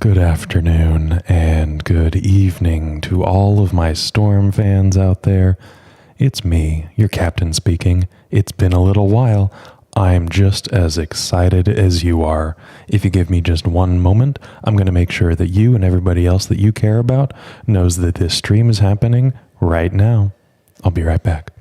Good afternoon and good evening to all of my Storm fans out there. It's me, your captain speaking. It's been a little while. I'm just as excited as you are. If you give me just one moment, I'm going to make sure that you and everybody else that you care about knows that this stream is happening right now. I'll be right back.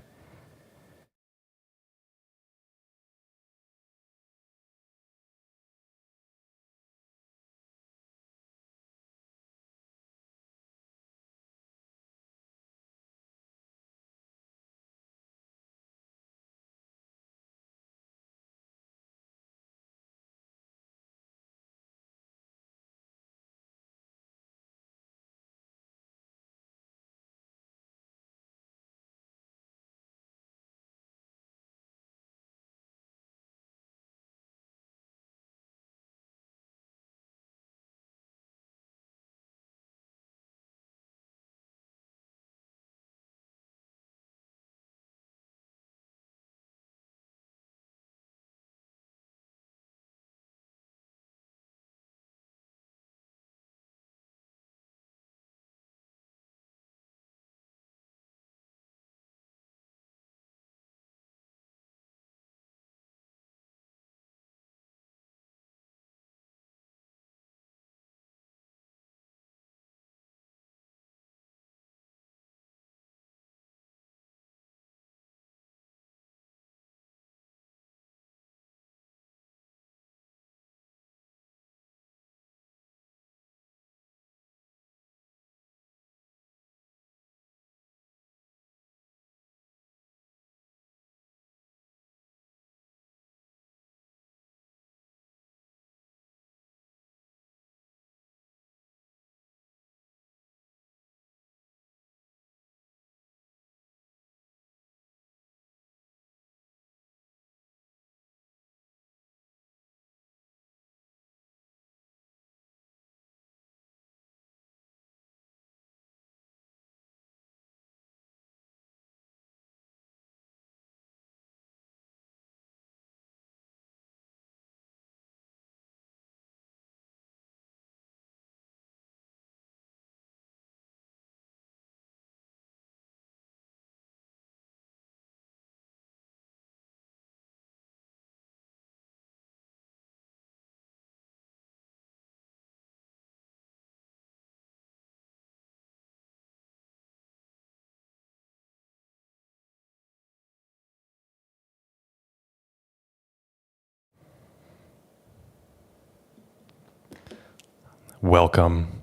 Welcome.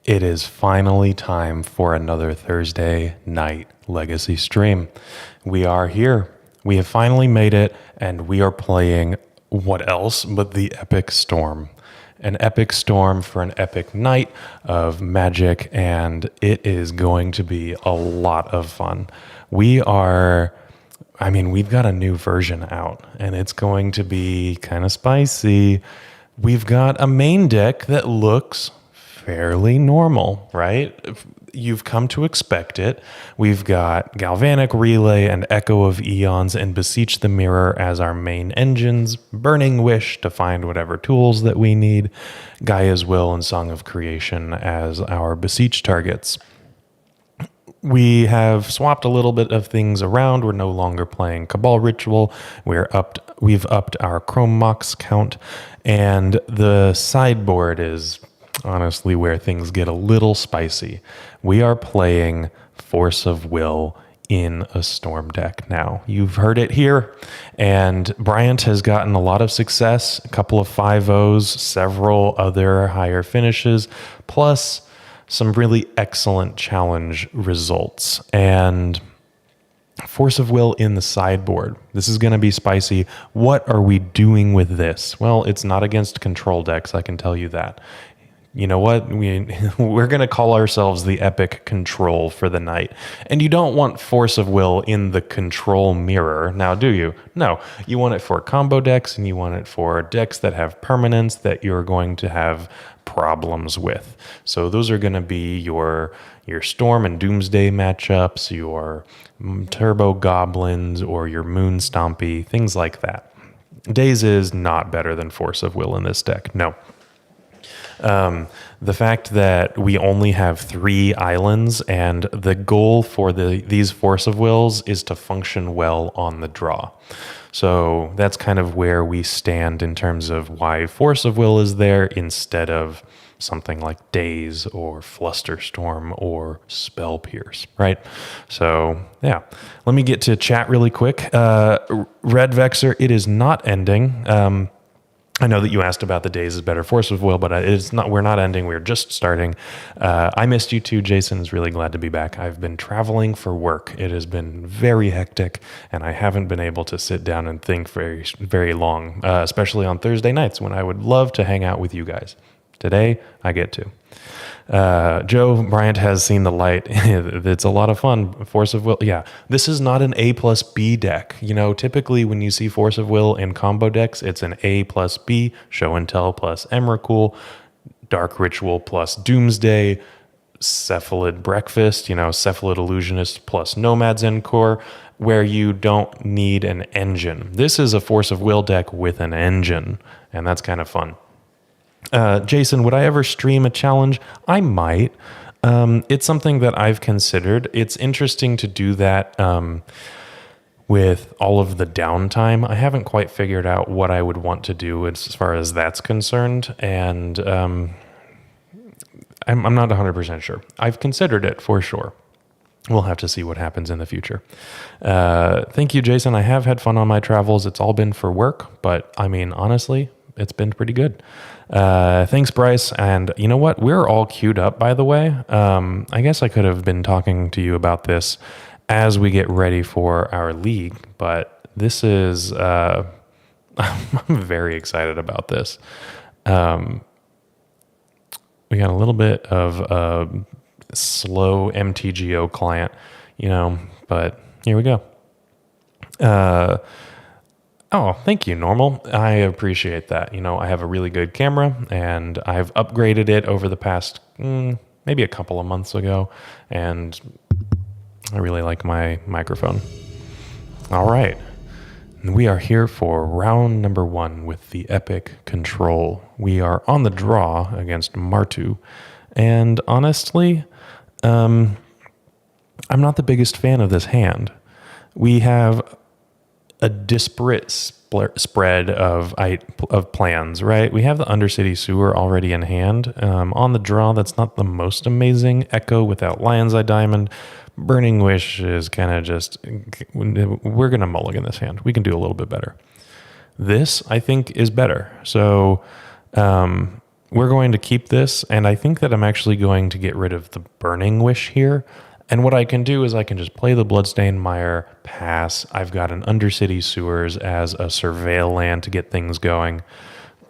It is finally time for another Thursday night Legacy stream. We are here. We have finally made it, and we are playing what else but the Epic Storm. An epic storm for an epic night of Magic, and it is going to be a lot of fun. We've got a new version out, and it's going to be kind of spicy. We've got a main deck that looks fairly normal, right? You've come to expect it. We've got Galvanic Relay and Echo of Eons and Beseech the Mirror as our main engines, Burning Wish to find whatever tools that we need, Gaea's Will and Song of Creation as our Beseech targets. We have swapped a little bit of things around. We're no longer playing Cabal Ritual. We've upped our Chrome Mox count, and the sideboard is honestly where things get a little spicy. We are playing Force of Will in a Storm deck now. You've heard it here, and Bryant has gotten a lot of success, a couple of 5-0s, several other higher finishes, plus some really excellent challenge results. And Force of Will in the sideboard. This is going to be spicy. What are we doing with this? Well, it's not against control decks, I can tell you that. You know what? We're going to call ourselves the Epic Control for the night. And you don't want Force of Will in the control mirror, now do you? No. You want it for combo decks, and you want it for decks that have permanence that you're going to have problems with. So those are going to be your Storm and Doomsday matchups, your Turbo Goblins, or your Moon Stompy, things like that. Daze is not better than Force of Will in this deck, no. The fact that we only have 3 islands and the goal for these Force of Wills is to function well on the draw. So that's kind of where we stand in terms of why Force of Will is there instead of something like Daze or Flusterstorm or Spell Pierce, right? So, yeah. Let me get to chat really quick. Red Vexer, it is not ending. I know that you asked about the Daze is better Force of Will, but it's not. We're not ending. We're just starting. I missed you too, Jason. Is really glad to be back. I've been traveling for work. It has been very hectic, and I haven't been able to sit down and think very, very long, especially on Thursday nights when I would love to hang out with you guys. Today, I get to. Joe Bryant has seen the light. It's a lot of fun. Force of Will. Yeah, this is not an A plus B deck. You know, typically when you see Force of Will in combo decks, it's an A plus B, Show and Tell plus Emrakul, Dark Ritual plus Doomsday, Cephalid Breakfast, Cephalid Illusionist plus Nomad's Encore, where you don't need an engine. This is a Force of Will deck with an engine, and that's kind of fun. Jason, would I ever stream a challenge? I might. It's something that I've considered. It's interesting to do that with all of the downtime. I haven't quite figured out what I would want to do as far as that's concerned, and I'm not 100% sure. I've considered it for sure. We'll have to see what happens in the future. Thank you, Jason. I have had fun on my travels. It's all been for work, but I mean, honestly, it's been pretty good. Thanks, Bryce. And you know what? We're all queued up, by the way. I guess I could have been talking to you about this as we get ready for our league, but this is, I'm very excited about this. We got a little bit of a slow MTGO client, but here we go. Oh, thank you, Normal. I appreciate that. I have a really good camera, and I've upgraded it over the past maybe a couple of months ago, and I really like my microphone. All right. We are here for round number 1 with the Epic Control. We are on the draw against Martu, and honestly, I'm not the biggest fan of this hand. We have a disparate spread of plans, right? We have the Undercity Sewer already in hand. On the draw, that's not the most amazing. Echo without Lion's Eye Diamond. Burning Wish is kind of just, we're going to mulligan this hand. We can do a little bit better. This, I think, is better. So we're going to keep this, and I think that I'm actually going to get rid of the Burning Wish here. And what I can do is I can just play the Bloodstained Mire, pass. I've got an Undercity Sewers as a surveil land to get things going.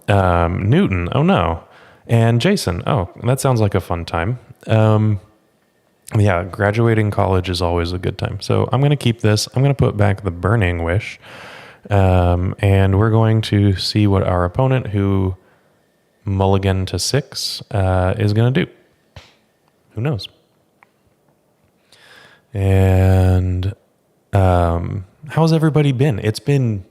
Newton, oh no. And Jason, oh, that sounds like a fun time. Yeah, graduating college is always a good time. So I'm going to keep this. I'm going to put back the Burning Wish. And we're going to see what our opponent, who mulligan to 6, is going to do. Who knows? And how's everybody been? It's been,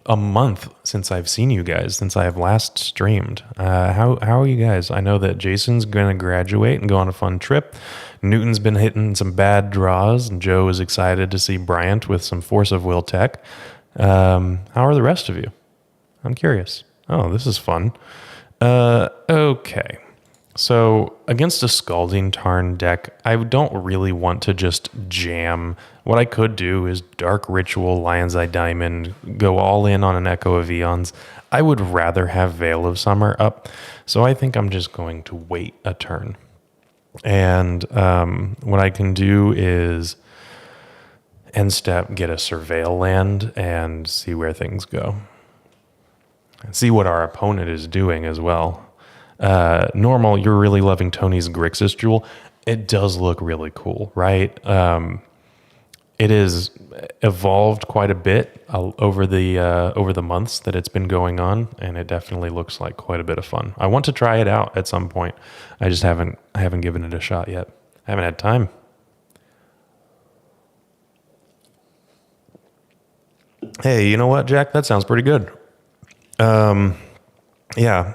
a month since I've seen you guys, since I have last streamed. How are you guys? I know that Jason's going to graduate and go on a fun trip. Newton's been hitting some bad draws, and Joe is excited to see Bryant with some Force of Will tech. How are the rest of you? I'm curious. Oh, this is fun. Okay. So against a Scalding Tarn deck, I don't really want to just jam. What I could do is Dark Ritual, Lion's Eye Diamond, go all in on an Echo of Eons. I would rather have Veil of Summer up, so I think I'm just going to wait a turn. And what I can do is end step, get a Surveil land, and see where things go. See what our opponent is doing as well. Normal, you're really loving Tony's Grixis Jewel. It does look really cool, right? It has evolved quite a bit over the months that it's been going on, and it definitely looks like quite a bit of fun. I want to try it out at some point. I just haven't given it a shot yet. I haven't had time. Hey, you know what, Jack? That sounds pretty good. Yeah,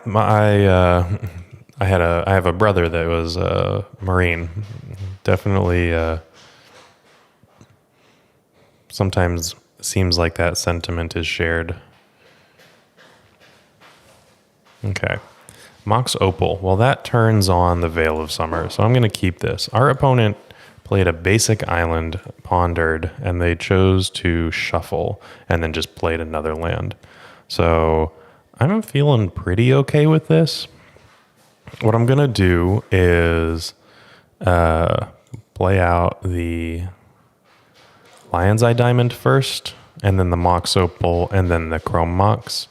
I have a brother that was a Marine. Definitely, sometimes seems like that sentiment is shared. Okay. Mox Opal. Well, that turns on the Veil of Summer, so I'm going to keep this. Our opponent played a basic island, pondered, and they chose to shuffle and then just played another land. So I'm feeling pretty okay with this. What I'm going to do is play out the Lion's Eye Diamond first, and then the Mox Opal, and then the Chrome Mox,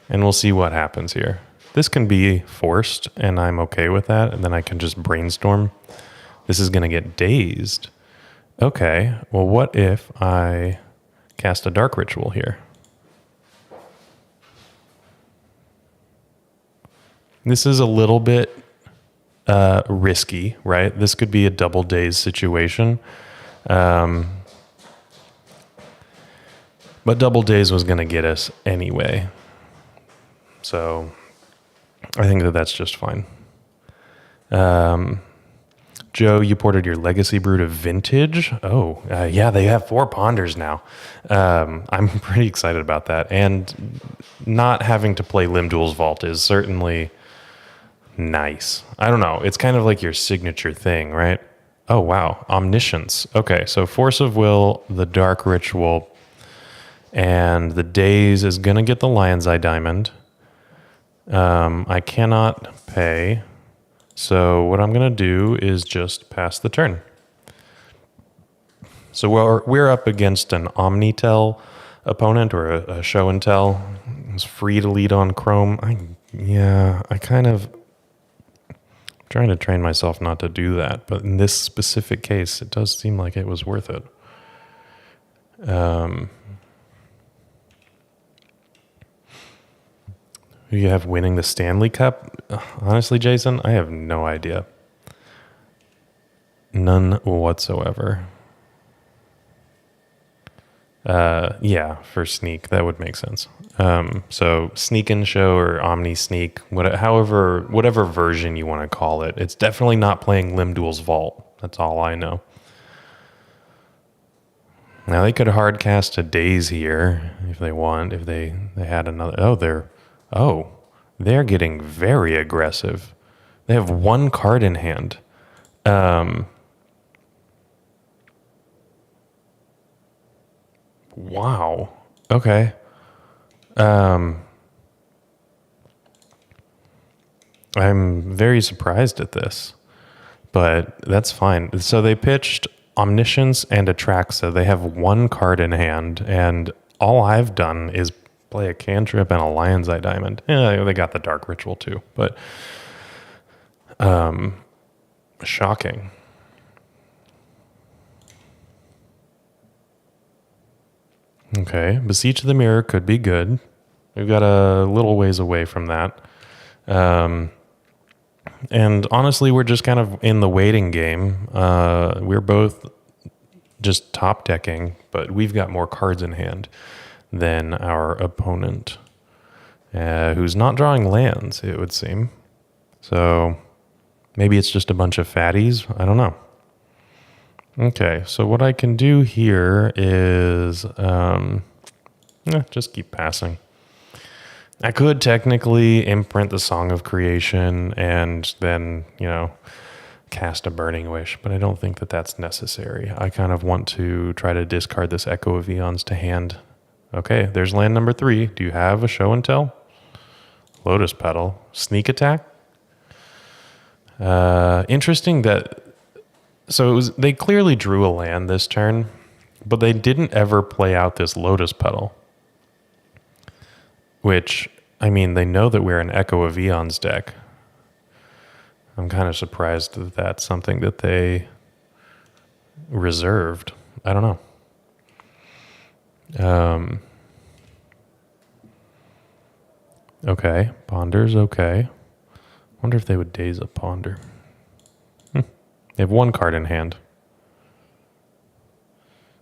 and we'll see what happens here. This can be forced, and I'm okay with that, and then I can just brainstorm. This is going to get dazed. Okay, well, what if I cast a Dark Ritual here? This is a little bit risky, right? This could be a double daze situation. But double daze was going to get us anyway. So I think that that's just fine. Joe, you ported your Legacy Brew to Vintage. Oh, yeah, they have 4 ponders now. I'm pretty excited about that. And not having to play Limdul's Vault is certainly nice. I don't know. It's kind of like your signature thing, right? Oh, wow. Omniscience. Okay, so Force of Will, the Dark Ritual, and the Daze is going to get the Lion's Eye Diamond. I cannot pay. So what I'm going to do is just pass the turn. So we're up against an Omnitel opponent or a Show and Tell. It's free to lead on Chrome. I kind of trying to train myself not to do that, but in this specific case, it does seem like it was worth it. You have winning the Stanley Cup? Honestly, Jason, I have no idea. None whatsoever. Yeah, for Sneak, that would make sense. So Sneak and Show or Omni Sneak, whatever version you want to call it, it's definitely not playing Limdul's Vault. That's all I know. Now they could hard cast a Daze here if they want, if they had another. They're getting very aggressive. They have 1 card in hand. Wow. Okay. I'm very surprised at this, but that's fine. So they pitched Omniscience and Atraxa. They have 1 card in hand, and all I've done is play a cantrip and a Lion's Eye Diamond. Yeah, they got the Dark Ritual too, but shocking. Okay, Beseech the Mirror could be good. We've got a little ways away from that. And honestly, we're just kind of in the waiting game. We're both just top decking, but we've got more cards in hand than our opponent, who's not drawing lands, it would seem. So maybe it's just a bunch of fatties. I don't know. Okay, so what I can do here is just keep passing. I could technically imprint the Song of Creation and then, cast a Burning Wish, but I don't think that that's necessary. I kind of want to try to discard this Echo of Eons to hand. Okay, there's land number 3. Do you have a Show and Tell? Lotus Petal. Sneak Attack? Interesting that... So they clearly drew a land this turn, but they didn't ever play out this Lotus Petal. Which, they know that we're an Echo of Eons deck. I'm kind of surprised that that's something that they reserved. I don't know. Okay, Ponder's okay. Wonder if they would daze a Ponder. They have 1 card in hand.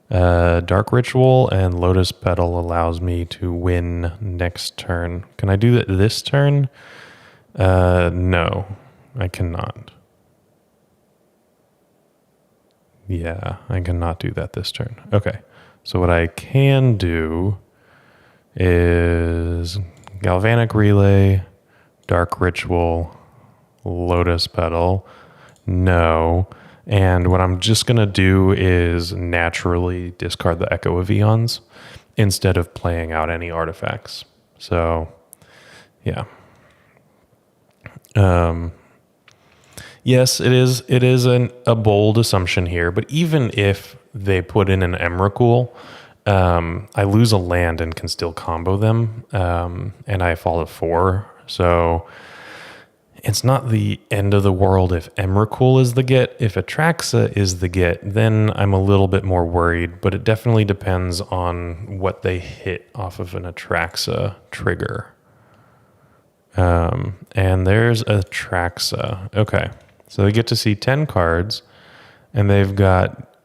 Dark Ritual and Lotus Petal allows me to win next turn. Can I do that this turn? No. I cannot. Yeah, I cannot do that this turn. Okay, so what I can do is Galvanic Relay, Dark Ritual, Lotus Petal, no. And what I'm just going to do is naturally discard the Echo of Eons instead of playing out any artifacts. So, yeah. Yes, it is a bold assumption here, but even if they put in an Emrakul, I lose a land and can still combo them, and I fall to 4. So it's not the end of the world if Emrakul is the get. If Atraxa is the get, then I'm a little bit more worried, but it definitely depends on what they hit off of an Atraxa trigger. And there's Atraxa. Okay. So they get to see 10 cards, and they've got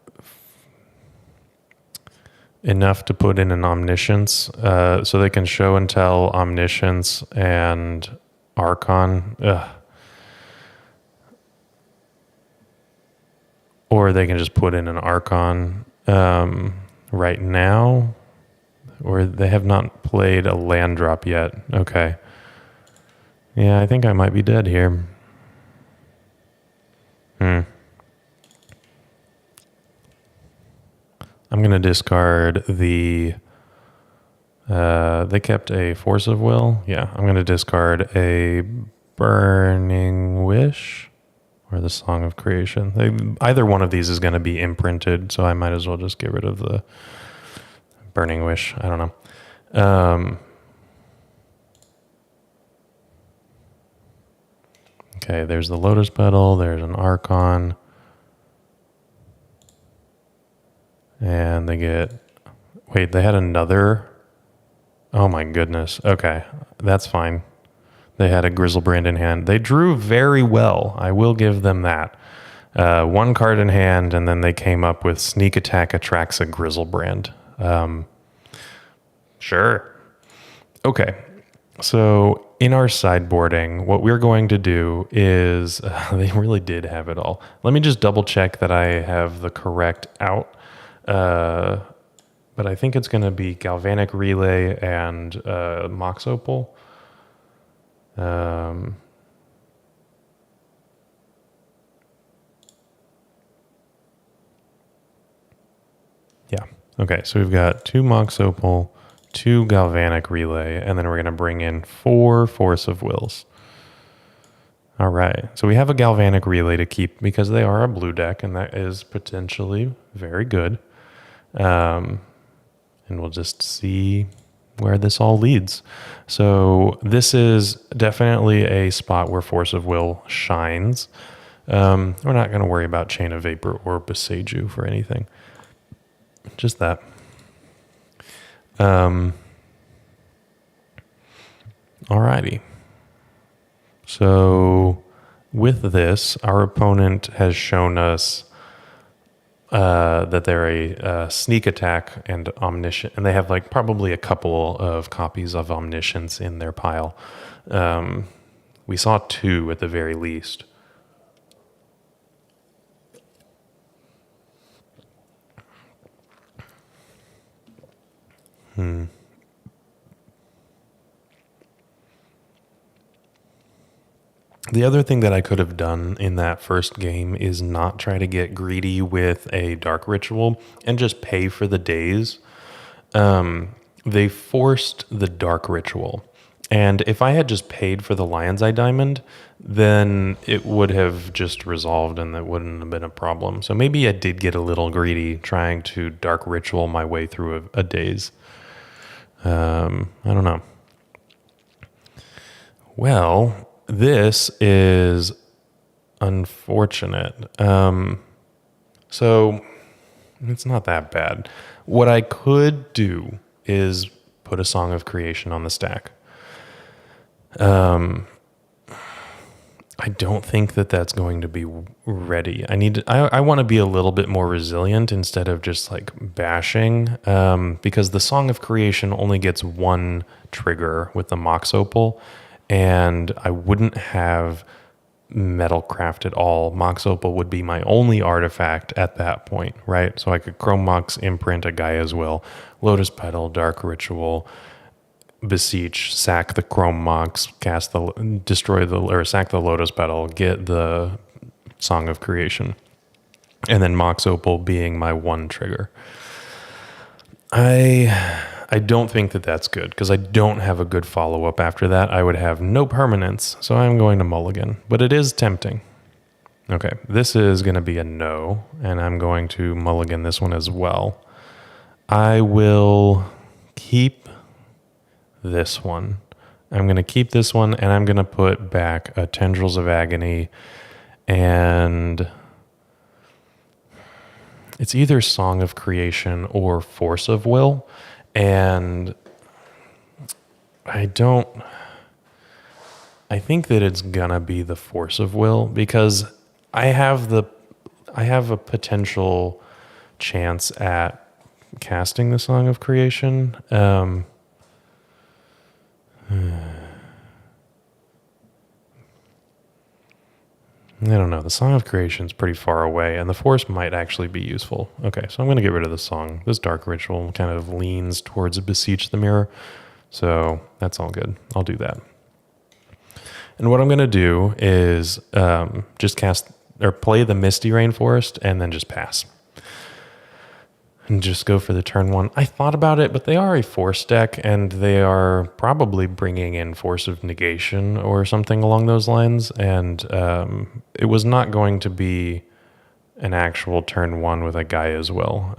enough to put in an Omniscience. So they can show and tell Omniscience and Archon. Or they can just put in an Archon right now. Or they have not played a land drop yet. Okay. Yeah, I think I might be dead here. I'm going to discard the... they kept a Force of Will. Yeah, I'm going to discard a Burning Wish or the Song of Creation. Either one of these is going to be imprinted, so I might as well just get rid of the Burning Wish. I don't know. Okay, there's the Lotus Petal. There's an Archon. And they get... Wait, they had another... Oh my goodness. Okay, that's fine. They had a Grizzlebrand in hand. They drew very well. I will give them that. One card in hand, and then they came up with Sneak Attack Atraxa Grizzlebrand. Sure. Okay, so in our sideboarding, what we're going to do is... they really did have it all. Let me just double check that I have the correct out. But I think it's going to be Galvanic Relay and Mox Opal. Yeah. Okay, so we've got 2 Mox Opal, 2 Galvanic Relay, and then we're going to bring in 4 Force of Wills. All right, so we have a Galvanic Relay to keep because they are a blue deck, and that is potentially very good. And we'll just see where this all leads. So this is definitely a spot where Force of Will shines. We're not going to worry about Chain of Vapor or Beseech for anything. Just that. Alrighty. So with this, our opponent has shown us that they're a sneak attack and omniscient, and they have like probably a couple of copies of Omniscience in their pile. We saw 2 at the very least. The other thing that I could have done in that first game is not try to get greedy with a Dark Ritual and just pay for the days. They forced the Dark Ritual. And if I had just paid for the Lion's Eye Diamond, then it would have just resolved and that wouldn't have been a problem. So maybe I did get a little greedy trying to Dark Ritual my way through a days. I don't know. Well... This is unfortunate. So it's not that bad. What I could do is put a Song of Creation on the stack. I don't think that that's going to be ready. I want to be a little bit more resilient instead of just like bashing, because the Song of Creation only gets 1 trigger with the Mox Opal. And I wouldn't have metal craft at all, Mox Opal would be my only artifact at that point, right? So I could Chrome Mox, imprint a Gaea's Will, Lotus Petal, Dark Ritual, Beseech, sack the Chrome Mox, sack the Lotus Petal, get the Song of Creation, and then Mox Opal being my one trigger. I don't think that that's good because I don't have a good follow-up after that. I would have no permanence, so I'm going to mulligan. But it is tempting. Okay, this is going to be a no, and I'm going to mulligan this one as well. I will keep this one. I'm going to keep this one, and I'm going to put back a Tendrils of Agony, and it's either Song of Creation or Force of Will. And I think that it's gonna be the Force of Will because I have a potential chance at casting the Song of Creation. I don't know. The Song of Creation is pretty far away, and the Force might actually be useful. Okay, so I'm going to get rid of the Song. This Dark Ritual kind of leans towards Beseech the Mirror, so that's all good. I'll do that. And what I'm going to do is just cast or play the Misty Rainforest and then just pass. And just go for the turn one. I thought about it, but they are a Force deck, and they are probably bringing in Force of Negation or something along those lines. And it was not going to be an actual turn one with a Gaea's Will,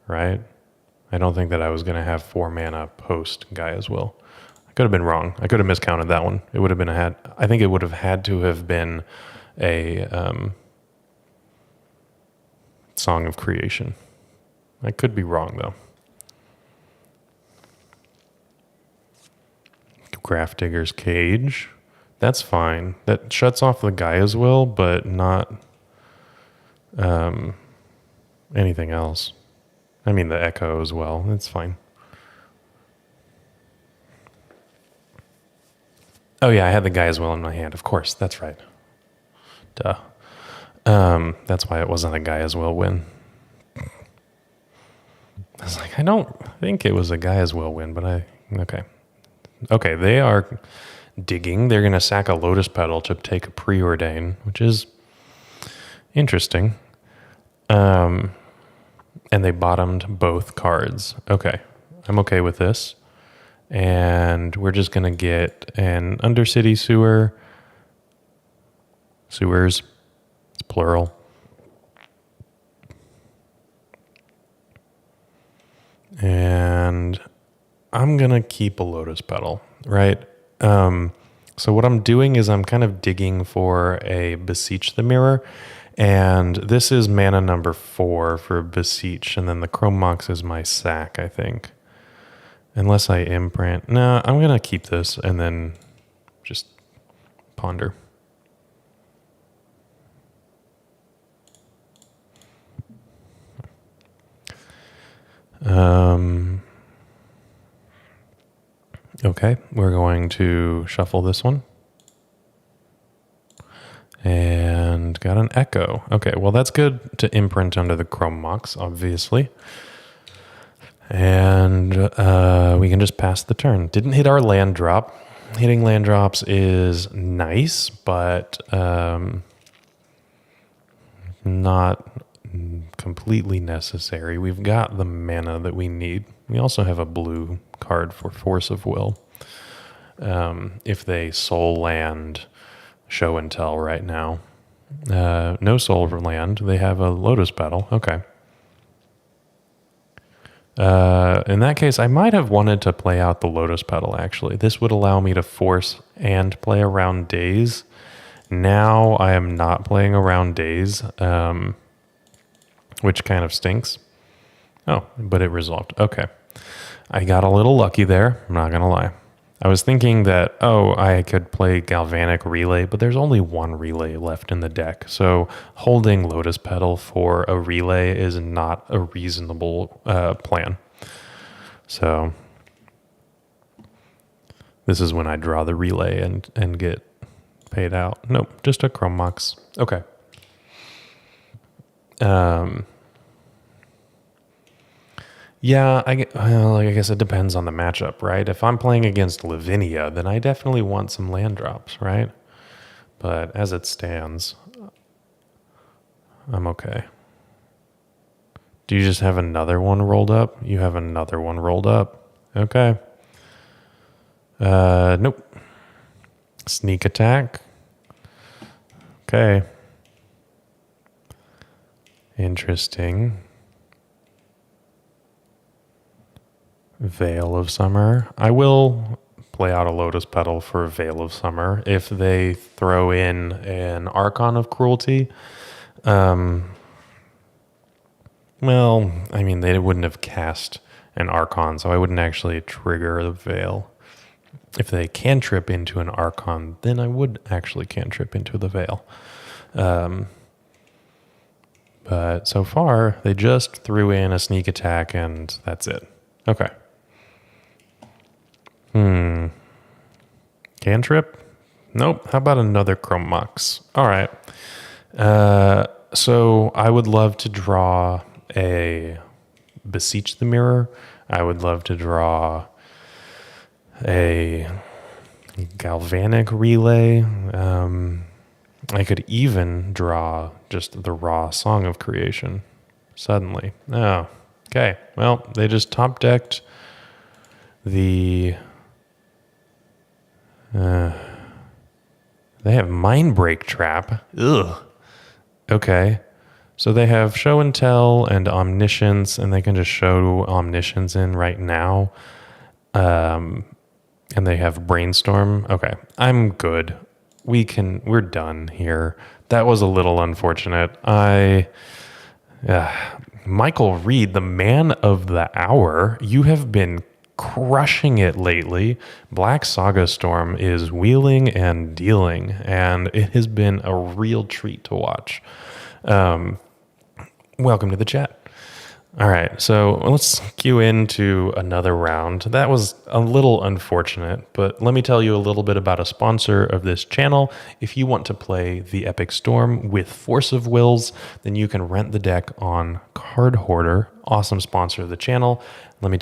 right? I don't think that I was going to have 4 mana post Gaea's Will. I could have been wrong. I could have miscounted that one. It would have been I think it would have had to have been a Song of Creation. I could be wrong, though. Grafdigger's Cage. That's fine. That shuts off the Gaea's Will, but not anything else. I mean, the Echo as well. It's fine. Oh, yeah, I had the Gaea's Will in my hand. Of course, that's right. Duh. That's why it wasn't a Gaea's Will win. I was like, I don't think it was a Gaea's Will win, but okay. Okay, they are digging. They're going to sack a Lotus Petal to take a Preordain, which is interesting. And they bottomed both cards. Okay, I'm okay with this. And we're just going to get an Undercity Sewer. Sewers. It's plural. And I'm going to keep a Lotus Petal, right? So what I'm doing is I'm kind of digging for a Beseech the Mirror. And this is mana number 4 for Beseech. And then the Chrome Mox is my sack, I think. Unless I imprint. No, I'm going to keep this and then just ponder. Okay, we're going to shuffle this one. And got an Echo. Okay, well that's good to imprint under the Chrome Mox, obviously. And we can just pass the turn. Didn't hit our land drop. Hitting land drops is nice, but not completely necessary. We've got the mana that we need. We also have a blue card for Force of Will. If they soul land Show and Tell right now. No soul land. They have a Lotus Petal. Okay. In that case, I might have wanted to play out the Lotus Petal, actually. This would allow me to force and play around Daze. Now I am not playing around Daze, which kind of stinks. Oh, but it resolved. Okay. I got a little lucky there. I'm not going to lie. I was thinking that, I could play Galvanic Relay, but there's only one relay left in the deck. So holding Lotus Petal for a relay is not a reasonable plan. So this is when I draw the relay and get paid out. Nope, just a Chrome Mox. Okay. Yeah, I guess it depends on the matchup, right? If I'm playing against Lavinia, then I definitely want some land drops, right? But as it stands, I'm okay. Do you just have another one rolled up? You have another one rolled up. Okay. Nope. Sneak attack. Okay. Interesting. Veil of Summer. I will play out a Lotus Petal for Veil of Summer if they throw in an Archon of Cruelty. Well, I mean, they wouldn't have cast an Archon, so I wouldn't actually trigger the Veil. If they cantrip into an Archon, then I would actually cantrip into the Veil. But so far, they just threw in a sneak attack, and that's it. Okay. Cantrip? Nope. How about another Chrome Mox? All right. So I would love to draw a Beseech the Mirror. I would love to draw a Galvanic Relay. I could even draw just the raw Song of Creation suddenly. Oh, okay. Well, they just top decked the... they have Mind Break Trap. Ugh. Okay. So they have Show and Tell and Omniscience, and they can just show Omniscience in right now. And they have Brainstorm. Okay. I'm good. We're done here. That was a little unfortunate. Michael Reed, the man of the hour, you have been crushing it lately. Black Saga Storm is wheeling and dealing, and it has been a real treat to watch. Welcome to the chat. All right, so let's cue into another round. That was a little unfortunate, but let me tell you a little bit about a sponsor of this channel. If you want to play the Epic Storm with Force of Wills, then you can rent the deck on Card Hoarder. Awesome sponsor of the channel. Let me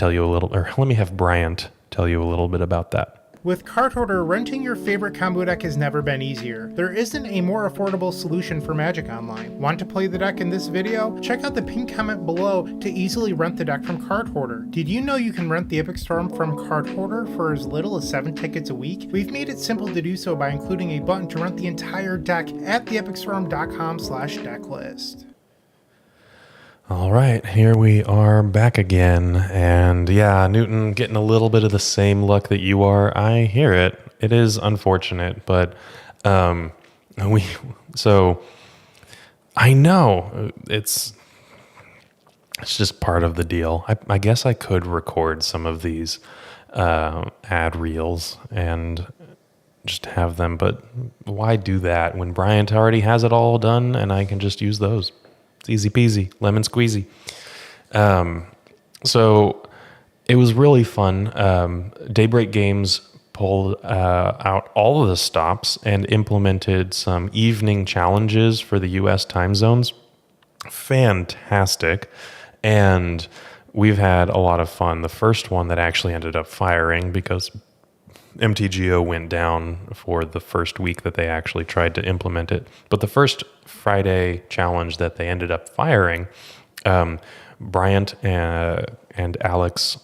have Bryant tell you a little bit about that. With Card Hoarder, renting your favorite combo deck has never been easier. There isn't a more affordable solution for Magic Online. Want to play the deck in this video? Check out the pinned comment below to easily rent the deck from Card Hoarder. Did you know you can rent the Epic Storm from Card Hoarder for as little as 7 tickets a week? We've made it simple to do so by including a button to rent the entire deck at theepicstorm.com/decklist. All right, here we are back again. And yeah, Newton, getting a little bit of the same luck that you are. I hear it. It is unfortunate, but I know it's just part of the deal. I guess I could record some of these ad reels and just have them, but why do that when Bryant already has it all done and I can just use those? It's easy peasy, lemon squeezy. So it was really fun. Daybreak Games pulled out all of the stops and implemented some evening challenges for the U.S. time zones. Fantastic. And we've had a lot of fun. The first one that actually ended up firing because MTGO went down for the first week that they actually tried to implement it. But the first Friday challenge that they ended up firing, Bryant and Alex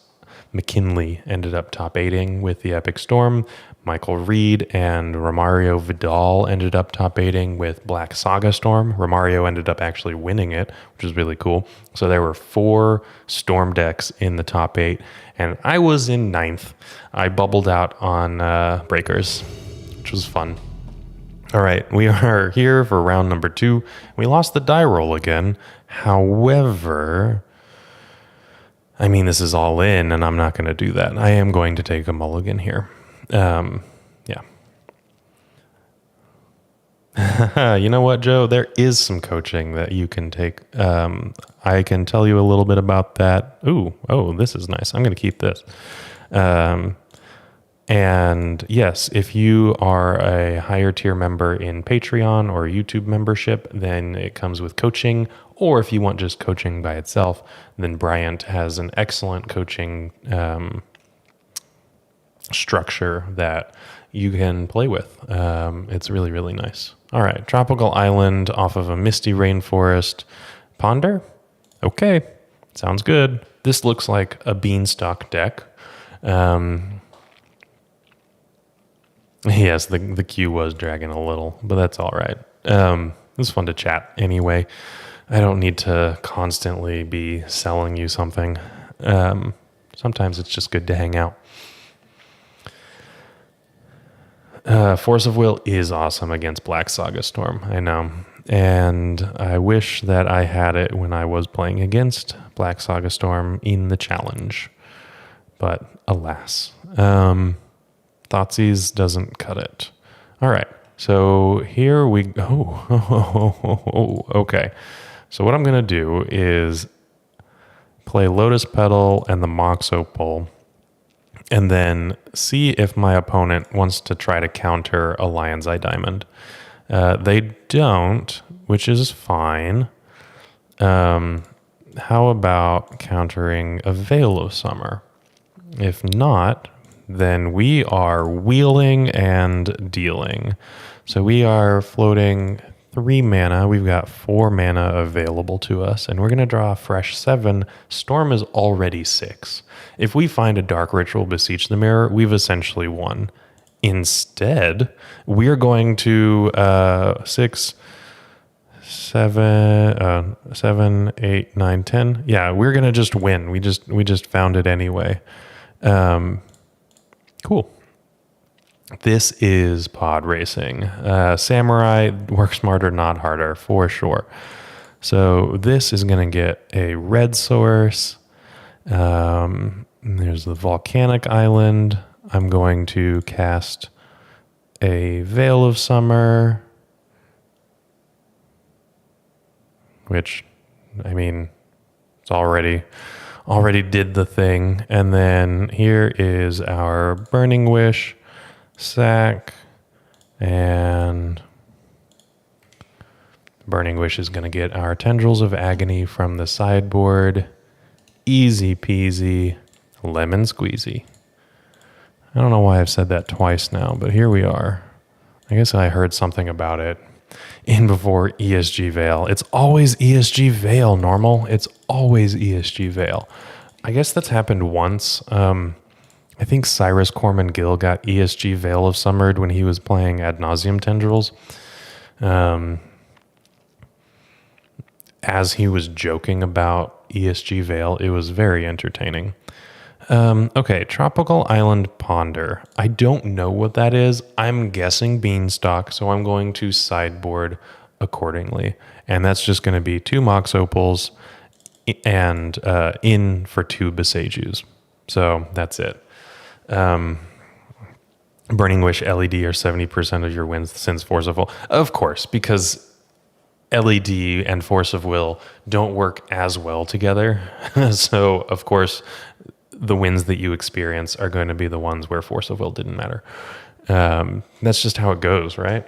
McKinley ended up top 8ing with the Epic Storm. Michael Reed and Romario Vidal ended up top 8ing with Black Saga Storm. Romario ended up actually winning it, which was really cool. So there were 4 Storm decks in the top 8, and I was in 9th. I bubbled out on Breakers, which was fun. All right, we are here for round number 2. We lost the die roll again. However, I mean, this is all in, and I'm not going to do that. I am going to take a mulligan here. Yeah. You know what, Joe? There is some coaching that you can take. I can tell you a little bit about that. Oh, this is nice. I'm going to keep this. And yes, if you are a higher tier member in Patreon or YouTube membership, then it comes with coaching. Or if you want just coaching by itself, then Bryant has an excellent coaching structure that you can play with. It's really, really nice. All right, Tropical Island off of a Misty Rainforest. Ponder? Okay, sounds good. This looks like a Beanstalk deck. Yes, the queue was dragging a little, but that's all right. It was fun to chat anyway. I don't need to constantly be selling you something. Sometimes it's just good to hang out. Force of Will is awesome against Black Saga Storm, I know. And I wish that I had it when I was playing against Black Saga Storm in the challenge. But alas. Thoughtseize doesn't cut it. All right, so here we go. Okay. So what I'm going to do is play Lotus Petal and the Mox Opal, and then see if my opponent wants to try to counter a Lion's Eye Diamond. They don't, which is fine. How about countering a Veil of Summer? If not, then we are wheeling and dealing. So we are floating 3 mana. We've got 4 mana available to us, and we're going to draw a fresh 7. Storm is already 6. If we find a Dark Ritual Beseech the Mirror, we've essentially won. Instead, we're going to 6, 7, 8, 9, 10. Yeah, we're going to just win. We just found it anyway. Cool. This is pod racing. Samurai, work smarter, not harder, for sure. So this is going to get a red source. There's the Volcanic Island. I'm going to cast a Veil of Summer, which, I mean, it's already did the thing. And then here is our Burning Wish, sack, and Burning Wish is going to get our Tendrils of Agony from the sideboard. Easy peasy, lemon squeezy. I don't know why I've said that twice now, but here we are. I guess I heard something about it in before ESG Veil. It's always ESG Veil, normal. It's always ESG Veil. I guess that's happened once. I think Cyrus Corman Gill got ESG Veil of Summered when he was playing Ad Nauseam Tendrils. As he was joking about ESG Veil, it was very entertaining. Okay, Tropical Island Ponder. I don't know what that is. I'm guessing Beanstalk, so I'm going to sideboard accordingly. And that's just going to be 2 Mox Opals and in for 2 Beseechs. So that's it. Burning Wish, LED are 70% of your wins since Force of Will. Of course, because LED and Force of Will don't work as well together. So, of course, the wins that you experience are going to be the ones where Force of Will didn't matter. That's just how it goes, right?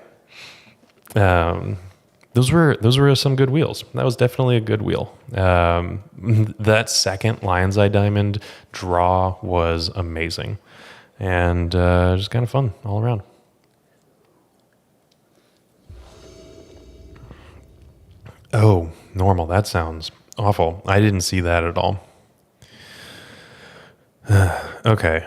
Those were some good wheels. That was definitely a good wheel. That second Lion's Eye Diamond draw was amazing. And just kind of fun all around. Oh, normal. That sounds awful. I didn't see that at all. Okay.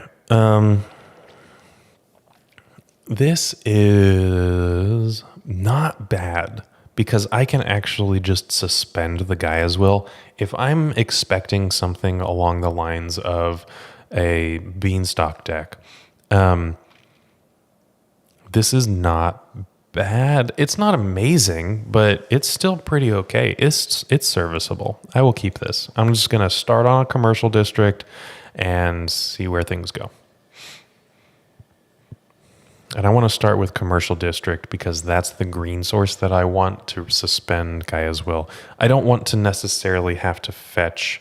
This is not bad because I can actually just suspend the Gaia's Will. If I'm expecting something along the lines of a Beanstalk deck, this is not bad. It's not amazing, but it's still pretty okay. It's serviceable. I will keep this. I'm just going to start on a commercial district and see where things go. And I want to start with commercial district because that's the green source that I want to suspend Gaia's Will. I don't want to necessarily have to fetch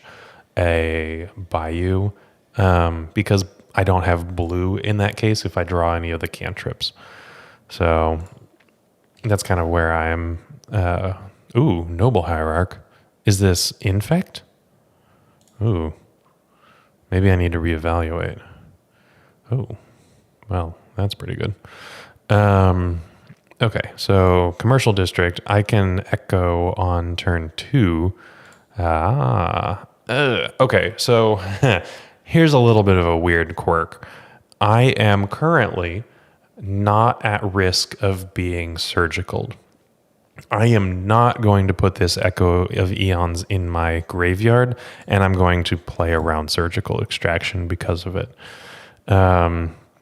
a Bayou because I don't have blue in that case if I draw any of the cantrips. So that's kind of where I'm. Ooh, Noble Hierarch. Is this Infect? Ooh. Maybe I need to reevaluate. Oh, well, that's pretty good. Okay, so Commercial District, I can Echo on turn 2. Okay, so here's a little bit of a weird quirk. I am currently not at risk of being surgicaled. I am not going to put this Echo of Eons in my graveyard, and I'm going to play around Surgical Extraction because of it.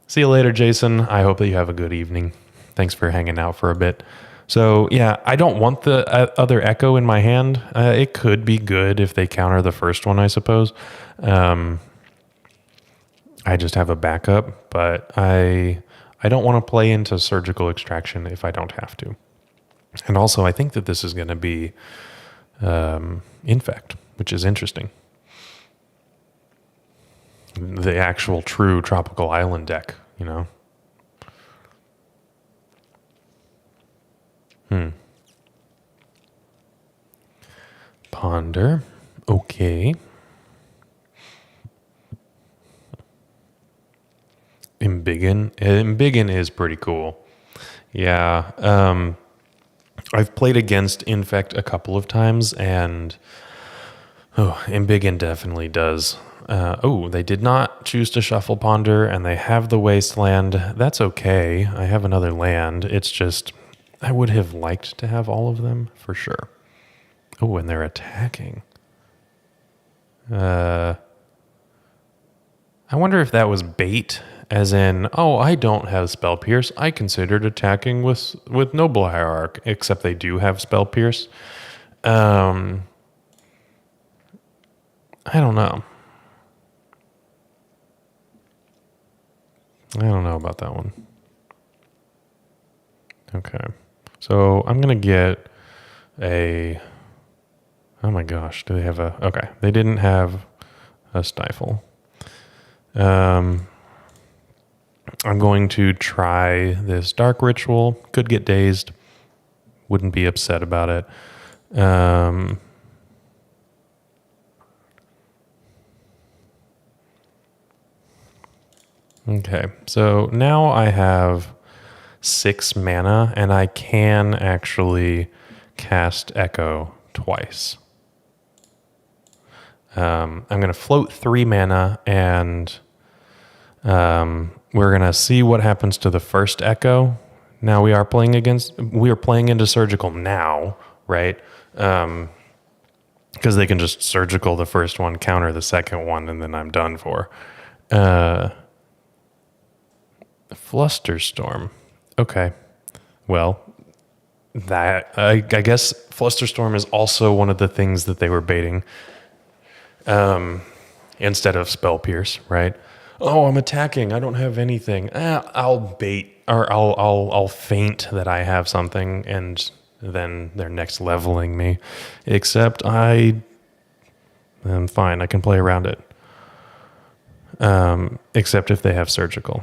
See you later, Jason. I hope that you have a good evening. Thanks for hanging out for a bit. So, yeah, I don't want the other Echo in my hand. It could be good if they counter the first one, I suppose. I just have a backup, but I don't want to play into Surgical Extraction if I don't have to. And also, I think that this is going to be Infect, which is interesting. The actual true Tropical Island deck, you know? Ponder. Okay. Embiggen. Embiggen is pretty cool. Yeah. I've played against Infect a couple of times, and Embiggen definitely does. They did not choose to shuffle Ponder, and they have the Wasteland. That's okay. I have another land. It's just, I would have liked to have all of them, for sure. Oh, and they're attacking. I wonder if that was bait, as in, I don't have Spell Pierce. I considered attacking with Noble Hierarch, except they do have Spell Pierce. I don't know. I don't know about that one. Okay. So I'm going to get a... Oh my gosh, do they have a... Okay, they didn't have a Stifle. I'm going to try this Dark Ritual. Could get dazed. Wouldn't be upset about it. Okay, so now I have 6 mana, and I can actually cast Echo twice. I'm going to float 3 mana, and we're going to see what happens to the first Echo. Now we are playing into Surgical now, right? Because they can just Surgical the first one, counter the second one, and then I'm done for. Flusterstorm. Okay. Well, that I guess Flusterstorm is also one of the things that they were baiting. Instead of Spell Pierce, right? Oh, I'm attacking. I don't have anything. I'll bait, or I'll feint that I have something, and then they're next leveling me. Except I'm fine. I can play around it. Except if they have Surgical.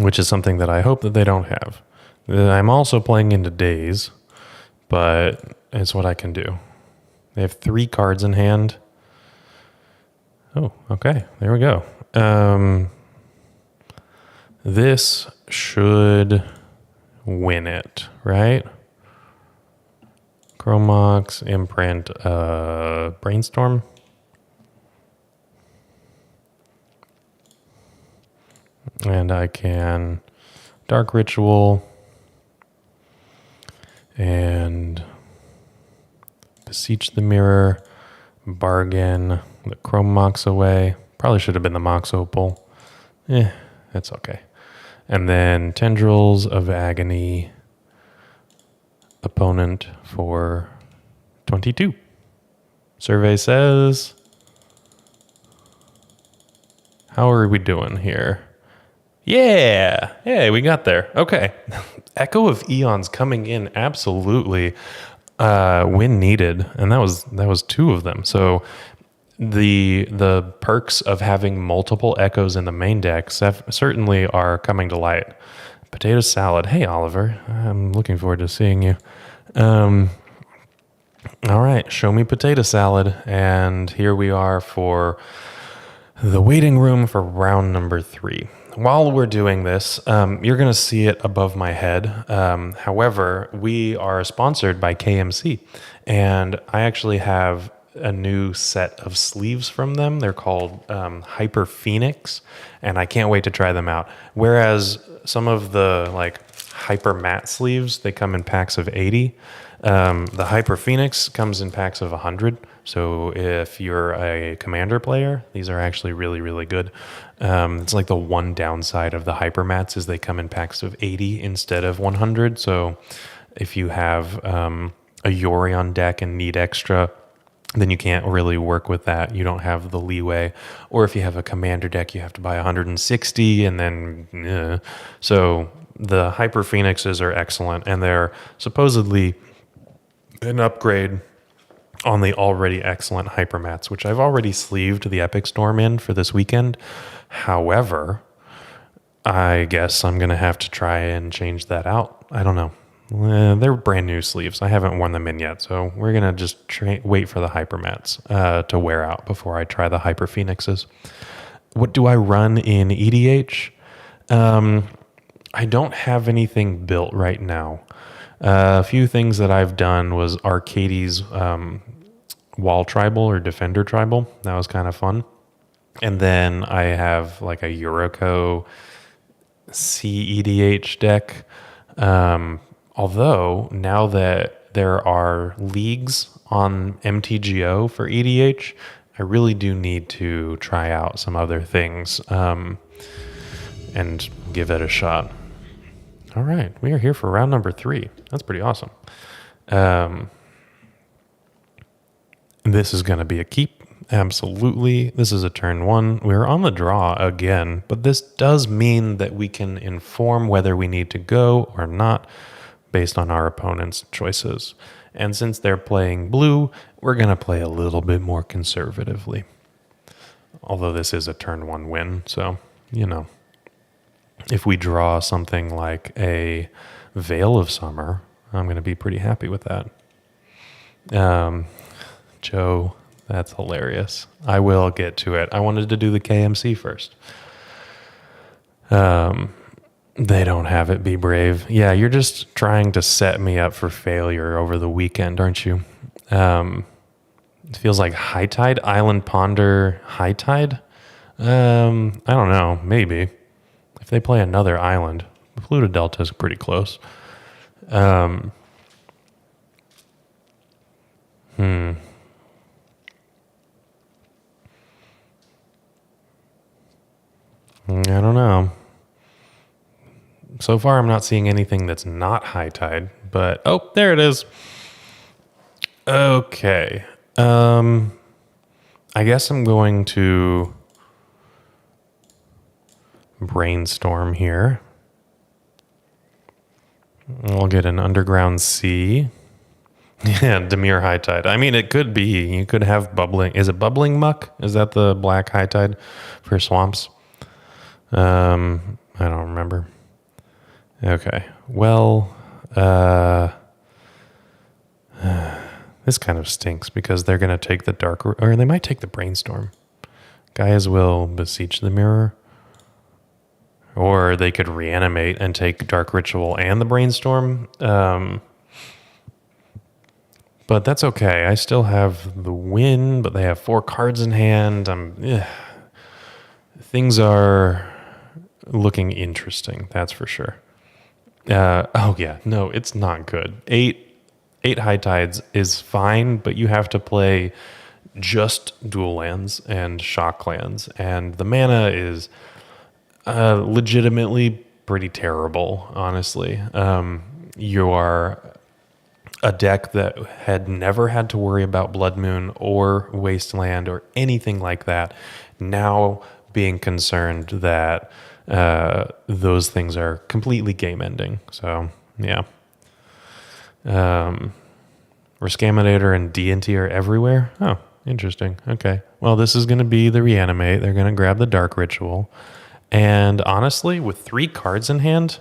Which is something that I hope that they don't have. I'm also playing into Daze, but it's what I can do. They have 3 cards in hand. Oh, okay. There we go. This should win it, right? Chromox, Imprint, Brainstorm. And I can Dark Ritual and Beseech the Mirror, bargain the Chrome Mox away. Probably should have been the Mox Opal. That's okay. And then Tendrils of Agony, opponent for 22. Survey says, how are we doing here? Yeah, we got there. Okay. Echo of Eons coming in, absolutely. when needed, and that was two of them. So the perks of having multiple echoes in the main deck certainly are coming to light. Potato salad. Hey, Oliver. I'm looking forward to seeing you. All right, show me potato salad. And here we are for the waiting room for round number 3. While we're doing this, you're going to see it above my head. However, we are sponsored by KMC, and I actually have a new set of sleeves from them. They're called Hyper Phoenix, and I can't wait to try them out. Whereas some of the like Hyper Matte sleeves, they come in packs of 80. The Hyper Phoenix comes in packs of 100. So if you're a commander player, these are actually really, really good. It's like the one downside of the Hyper Mats is they come in packs of 80 instead of 100. So if you have a Yorion deck and need extra, then you can't really work with that. You don't have the leeway. Or if you have a commander deck, you have to buy 160 and then... So the Hyper Phoenixes are excellent, and they're supposedly an upgrade on the already excellent Hyper Mats, which I've already sleeved the Epic Storm in for this weekend. However, I guess I'm going to have to try and change that out. I don't know. They're brand new sleeves. I haven't worn them in yet, so we're going to just wait for the Hyper Mats to wear out before I try the Hyper Phoenixes. What do I run in EDH? I don't have anything built right now. A few things that I've done was Arcades Wall Tribal or Defender Tribal. That was kind of fun. And then I have like a Yuriko CEDH deck. Although now that there are leagues on MTGO for EDH, I really do need to try out some other things and give it a shot. All right, we are here for round number 3. That's pretty awesome. This is going to be a keep. Absolutely. This is a turn 1. We're on the draw again, but this does mean that we can inform whether we need to go or not based on our opponent's choices. And since they're playing blue, we're going to play a little bit more conservatively. Although this is a turn 1 win, so, you know. If we draw something like a Veil of Summer, I'm going to be pretty happy with that. Joe, that's hilarious. I will get to it. I wanted to do the KMC first. They don't have it, be brave. Yeah, you're just trying to set me up for failure over the weekend, aren't you? It feels like High Tide, Island Ponder, High Tide? I don't know, maybe. If they play another island, Pluto Delta is pretty close. I don't know. So far, I'm not seeing anything that's not High Tide, but oh, there it is. Okay. I guess I'm going to brainstorm here. We'll get an Underground Sea. Yeah, Dimir High Tide. I mean, it could be. You could have bubbling. Is it bubbling muck? Is that the black High Tide for swamps? I don't remember. Okay. Well, this kind of stinks because they're going to take the dark, or they might take the brainstorm. Guys will beseech the mirror. Or they could reanimate and take Dark Ritual and the Brainstorm. But that's okay. I still have the win, but they have 4 cards in hand. Things are looking interesting, that's for sure. Oh, yeah. No, it's not good. 8 High Tides is fine, but you have to play just dual lands and shock lands. And the mana is... legitimately pretty terrible, honestly. You are a deck that had never had to worry about Blood Moon or Wasteland or anything like that, now being concerned that those things are completely game ending. So, yeah. Rescaminator and D&T are everywhere? Oh, interesting. Okay. Well, this is going to be the reanimate. They're going to grab the Dark Ritual. And honestly, with 3 cards in hand,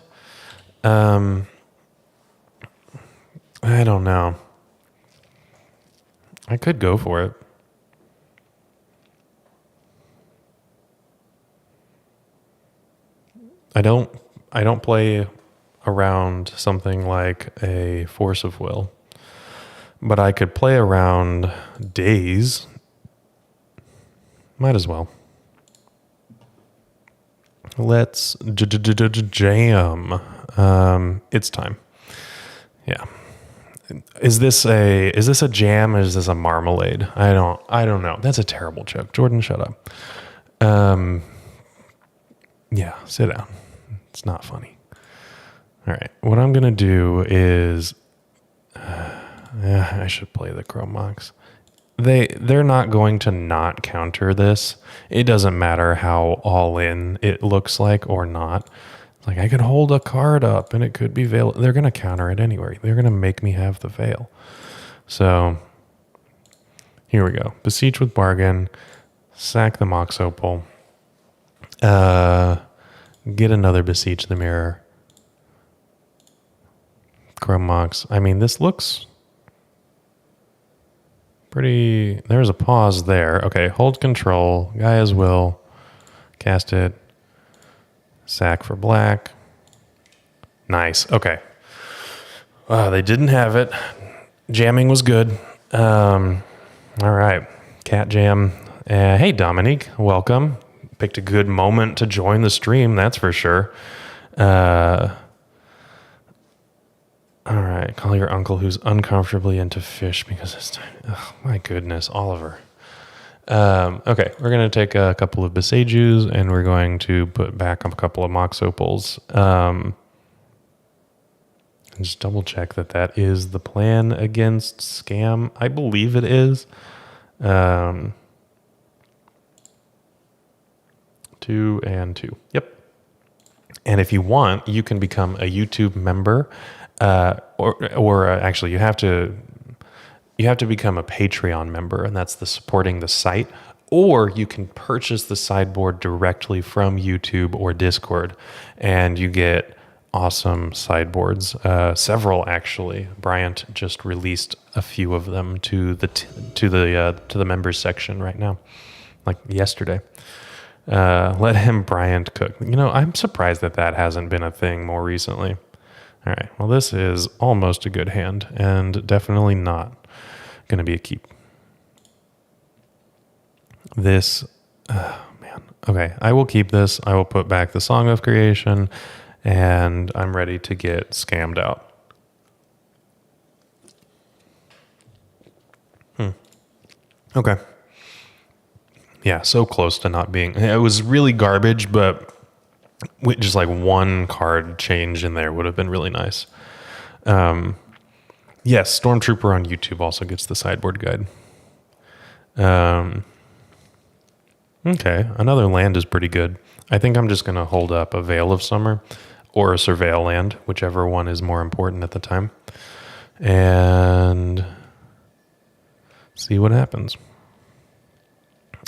I don't know. I could go for it. I don't play around something like a Force of Will, but I could play around Daze. Might as well. Let's jam. It's time. Yeah. Is this a jam or is this a marmalade? I don't know. That's a terrible joke. Jordan, shut up. Yeah, sit down. It's not funny. All right. What I'm going to do is I should play the Chrome Mox. They're not going to not counter this. It doesn't matter how all in it looks like or not. Like I could hold a card up and it could be veil. They're going to counter it anyway. They're going to make me have the veil. So here we go. Beseech with Bargain. Sack the Mox Opal. Get another Beseech the Mirror. Chrome Mox. I mean, this looks pretty... There's a pause there. Okay, hold control. Gaea's Will. Cast it. Sack for black. Nice. Okay. They didn't have it. Jamming was good. All right. Cat Jam. Hey, Dominique. Welcome. Picked a good moment to join the stream, that's for sure. All right. Call your uncle who's uncomfortably into fish because it's time. Oh, my goodness, Oliver. Okay, we're going to take a couple of Beseechs and we're going to put back a couple of Mox Opals. And just double check that is the plan against Scam. I believe it is. 2 and 2. Yep. And if you want, you can become a YouTube member, or actually, you have to become a Patreon member, and that's supporting the site. Or you can purchase the sideboard directly from YouTube or Discord, and you get awesome sideboards. Several actually. Bryant just released a few of them to the members section right now, like yesterday. Let him Bryant cook. I'm surprised that hasn't been a thing more recently. All right. Well, this is almost a good hand and definitely not going to be a keep. This, man. Okay. I will keep this. I will put back the Song of Creation and I'm ready to get scammed out. Okay. Yeah, so close to not being... It was really garbage, but with just like one card change in there would have been really nice. Yes, Stormtrooper on YouTube also gets the sideboard guide. Okay, another land is pretty good. I think I'm just going to hold up a Veil of Summer or a Surveil land, whichever one is more important at the time. And see what happens.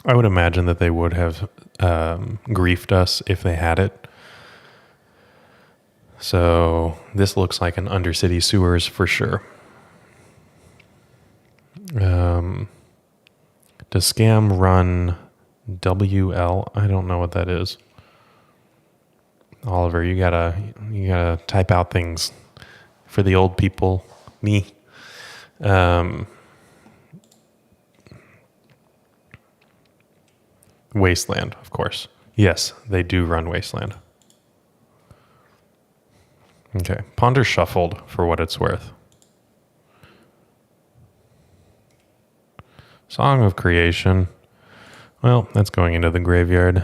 I would imagine that they would have griefed us if they had it. So this looks like an Undercity Sewers for sure. Does Scam run WL? I don't know what that is. Oliver, you gotta type out things for the old people. Me. Wasteland, of course. Yes, they do run Wasteland. Okay, Ponder shuffled for what it's worth. Song of Creation. Well, that's going into the graveyard.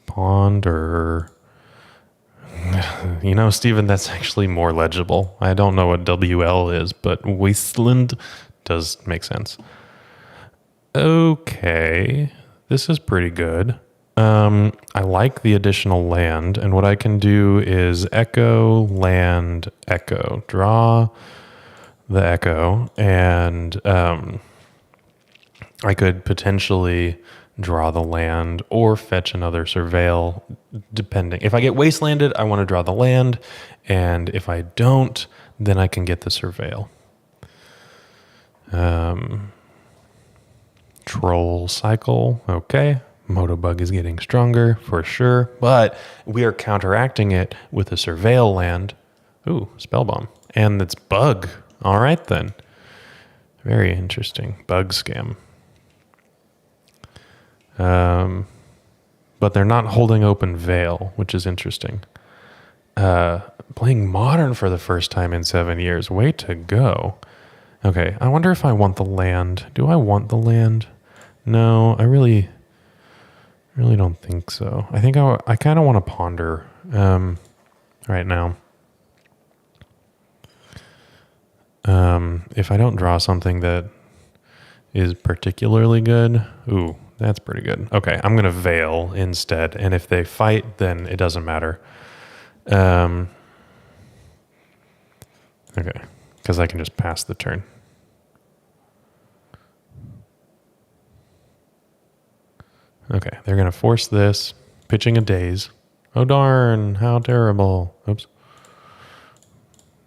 Ponder. Steven, that's actually more legible. I don't know what WL is, but Wasteland does make sense. Okay, this is pretty good. I like the additional land, and what I can do is echo, land, echo. Draw the echo, and I could potentially draw the land or fetch another surveil, depending. If I get wastelanded, I want to draw the land, and if I don't, then I can get the surveil. Troll cycle, okay. Motobug is getting stronger for sure, but we are counteracting it with a surveil land. Ooh, spellbomb. And it's bug. All right then. Very interesting. Bug scam. But they're not holding open Veil, which is interesting. Playing Modern for the first time in 7 years. Way to go. Okay, I wonder if I want the land. Do I want the land? No, I really don't think so. I think I kind of want to ponder right now. If I don't draw something that is particularly good, ooh, that's pretty good. Okay, I'm going to Veil instead, and if they fight, then it doesn't matter. Okay, because I can just pass the turn. Okay, they're going to force this, pitching a Daze. Oh darn, how terrible. Oops.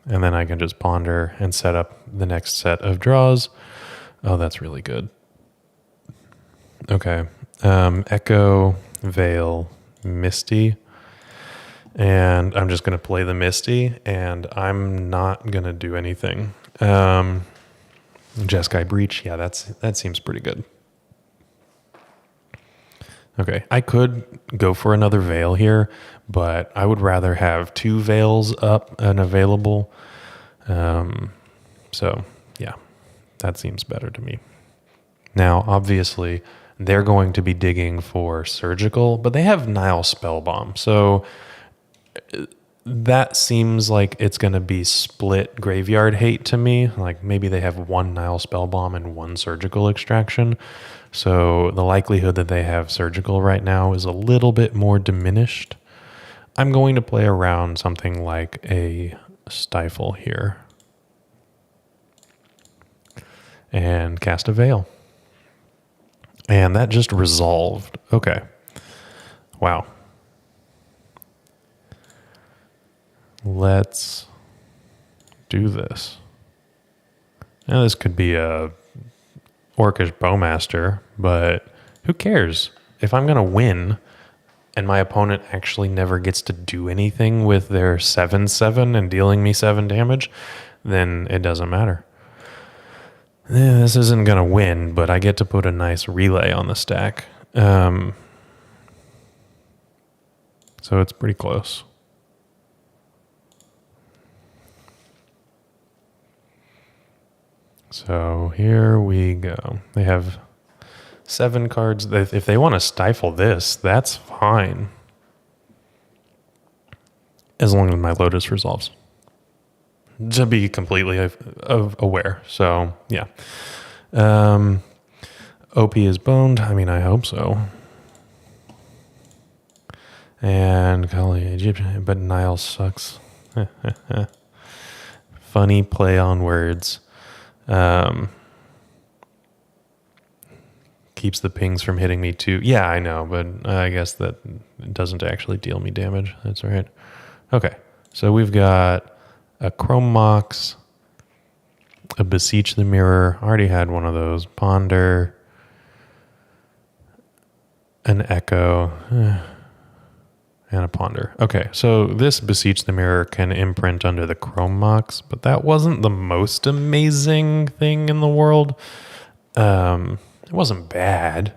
And then I can just ponder and set up the next set of draws. Oh, that's really good. Okay, Echo, Veil, Misty. And I'm just going to play the Misty, and I'm not going to do anything. Jeskai Breach, yeah, that seems pretty good. Okay, I could go for another Veil here, but I would rather have 2 Veils up and available. So, yeah, that seems better to me. Now, obviously, they're going to be digging for Surgical, but they have Nile Spellbomb, so that seems like it's going to be split graveyard hate to me. Like maybe they have 1 Nile Spellbomb and 1 Surgical Extraction. So the likelihood that they have Surgical right now is a little bit more diminished. I'm going to play around something like a Stifle here and cast a Veil. And that just resolved. Okay. Wow. Let's do this. Now this could be a Orcish Bowmaster, but who cares? If I'm going to win and my opponent actually never gets to do anything with their 7/7 and dealing me 7 damage, then it doesn't matter. This isn't going to win, but I get to put a nice relay on the stack. So it's pretty close. So here we go. They have 7 cards. If they want to stifle this, that's fine. As long as my Lotus resolves. To be completely aware. So, yeah. OP is boned. I mean, I hope so. And Kali Egyptian, but Nile sucks. Funny play on words. Keeps the pings from hitting me too. Yeah, I know, but I guess that doesn't actually deal me damage. That's all right. Okay, so we've got a Chrome Mox, a Beseech the Mirror. Already had one of those. Ponder, an Echo, and a Ponder. Okay, so this Beseech the Mirror can imprint under the Chrome Mox, but that wasn't the most amazing thing in the world. It wasn't bad,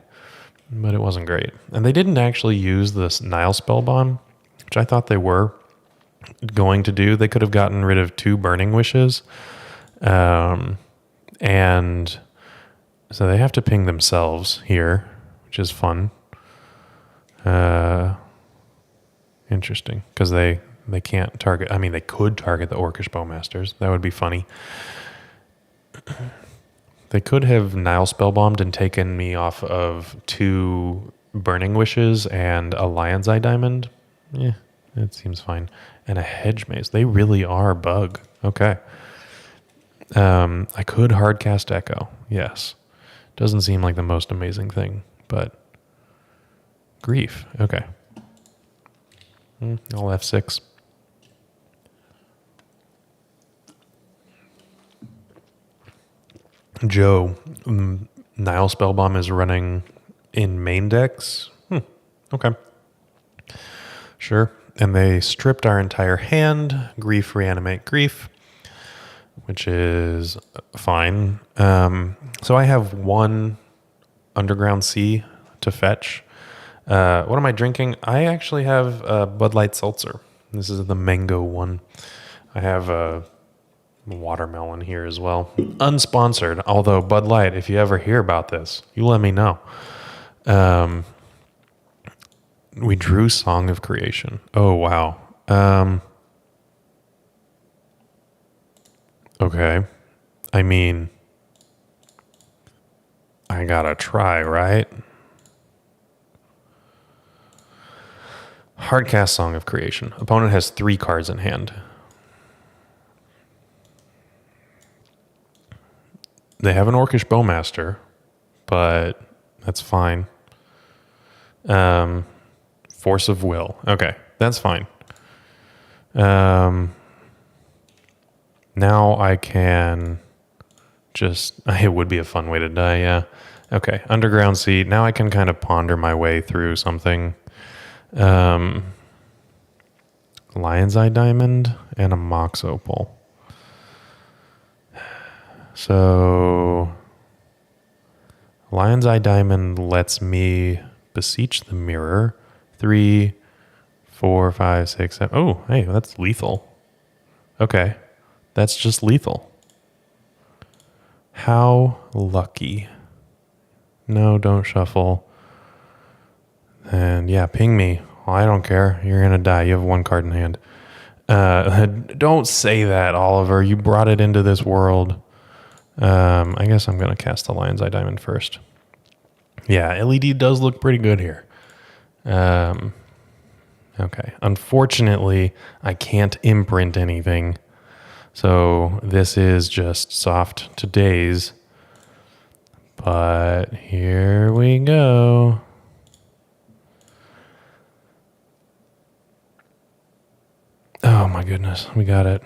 but it wasn't great. And they didn't actually use this Nile Spellbomb, which I thought they were going to do. They could have gotten rid of 2 Burning Wishes. And so they have to ping themselves here, which is fun. Interesting, because they can't target. I mean, they could target the Orcish Bowmasters. That would be funny. They could have Nile Spellbombed and taken me off of 2 Burning Wishes and a Lion's Eye Diamond. Yeah, it seems fine. And a Hedge Maze. They really are bug. Okay. I could hardcast Echo. Yes. Doesn't seem like the most amazing thing, but Grief. Okay. I'll F6. Joe, Nile Spellbomb is running in main decks. Okay. Sure. And they stripped our entire hand. Grief, reanimate Grief, which is fine. So I have one Underground Sea to fetch. What am I drinking? I actually have Bud Light Seltzer. This is the mango one. I have a watermelon here as well. Unsponsored, although Bud Light, if you ever hear about this, you let me know. We drew Song of Creation. Oh, wow. Okay. I mean, I gotta try, right? Hardcast Song of Creation. Opponent has 3 cards in hand. They have an Orcish Bowmaster, but that's fine. Force of Will. Okay, that's fine. Now I can just... It would be a fun way to die, yeah. Okay, Underground Sea. Now I can kind of ponder my way through something. Lion's Eye Diamond and a Mox Opal. So Lion's Eye Diamond lets me Beseech the Mirror. 3, 4, 5, 6, 7. Oh, hey, that's lethal. Okay, that's just lethal. How lucky. No, don't shuffle. And yeah, ping me. Well, I don't care. You're going to die. You have 1 card in hand. Don't say that, Oliver. You brought it into this world. I guess I'm going to cast the Lion's Eye Diamond first. Yeah, LED does look pretty good here. Okay. Unfortunately, I can't imprint anything. So this is just soft to daze. But here we go. Oh my goodness, we got it.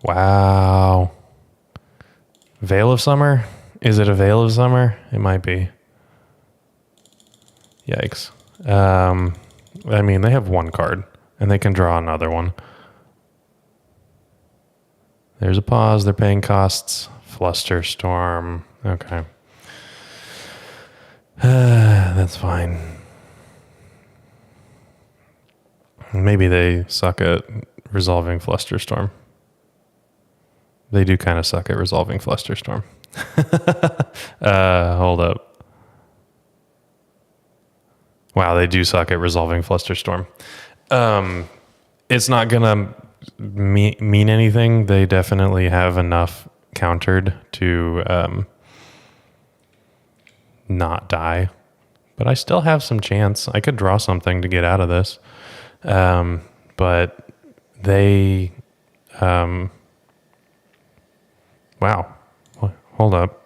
Wow. Veil of Summer? Is it a Veil of Summer? It might be. Yikes. I mean, they have 1 card, and they can draw another one. There's a pause. They're paying costs. Flusterstorm. Okay. That's fine. Maybe they suck at resolving Flusterstorm. They do kind of suck at resolving Flusterstorm. Hold up. Wow, they do suck at resolving Flusterstorm. It's not going to mean anything. They definitely have enough countered to not die. But I still have some chance. I could draw something to get out of this. But they... wow. Hold up.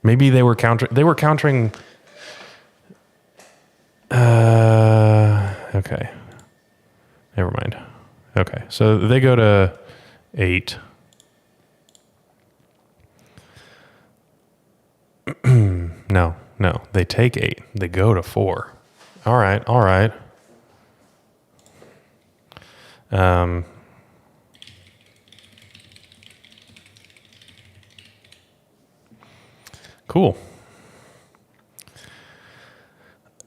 Maybe they were countering... okay. Never mind. Okay, so they go to 8. No, they take 8. They go to 4. All right. Cool.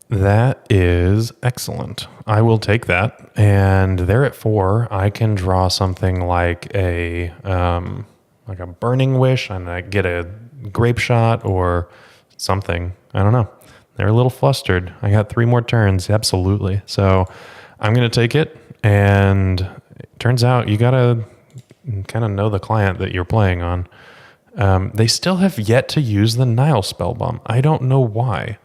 That is excellent. I will take that. And they're at 4. I can draw something like a Burning Wish, and I get a Grapeshot or something. I don't know. They're a little flustered. I got 3 more turns. Absolutely. So I'm going to take it. And it turns out you got to kind of know the client that you're playing on. They still have yet to use the Nile Spellbomb. I don't know why.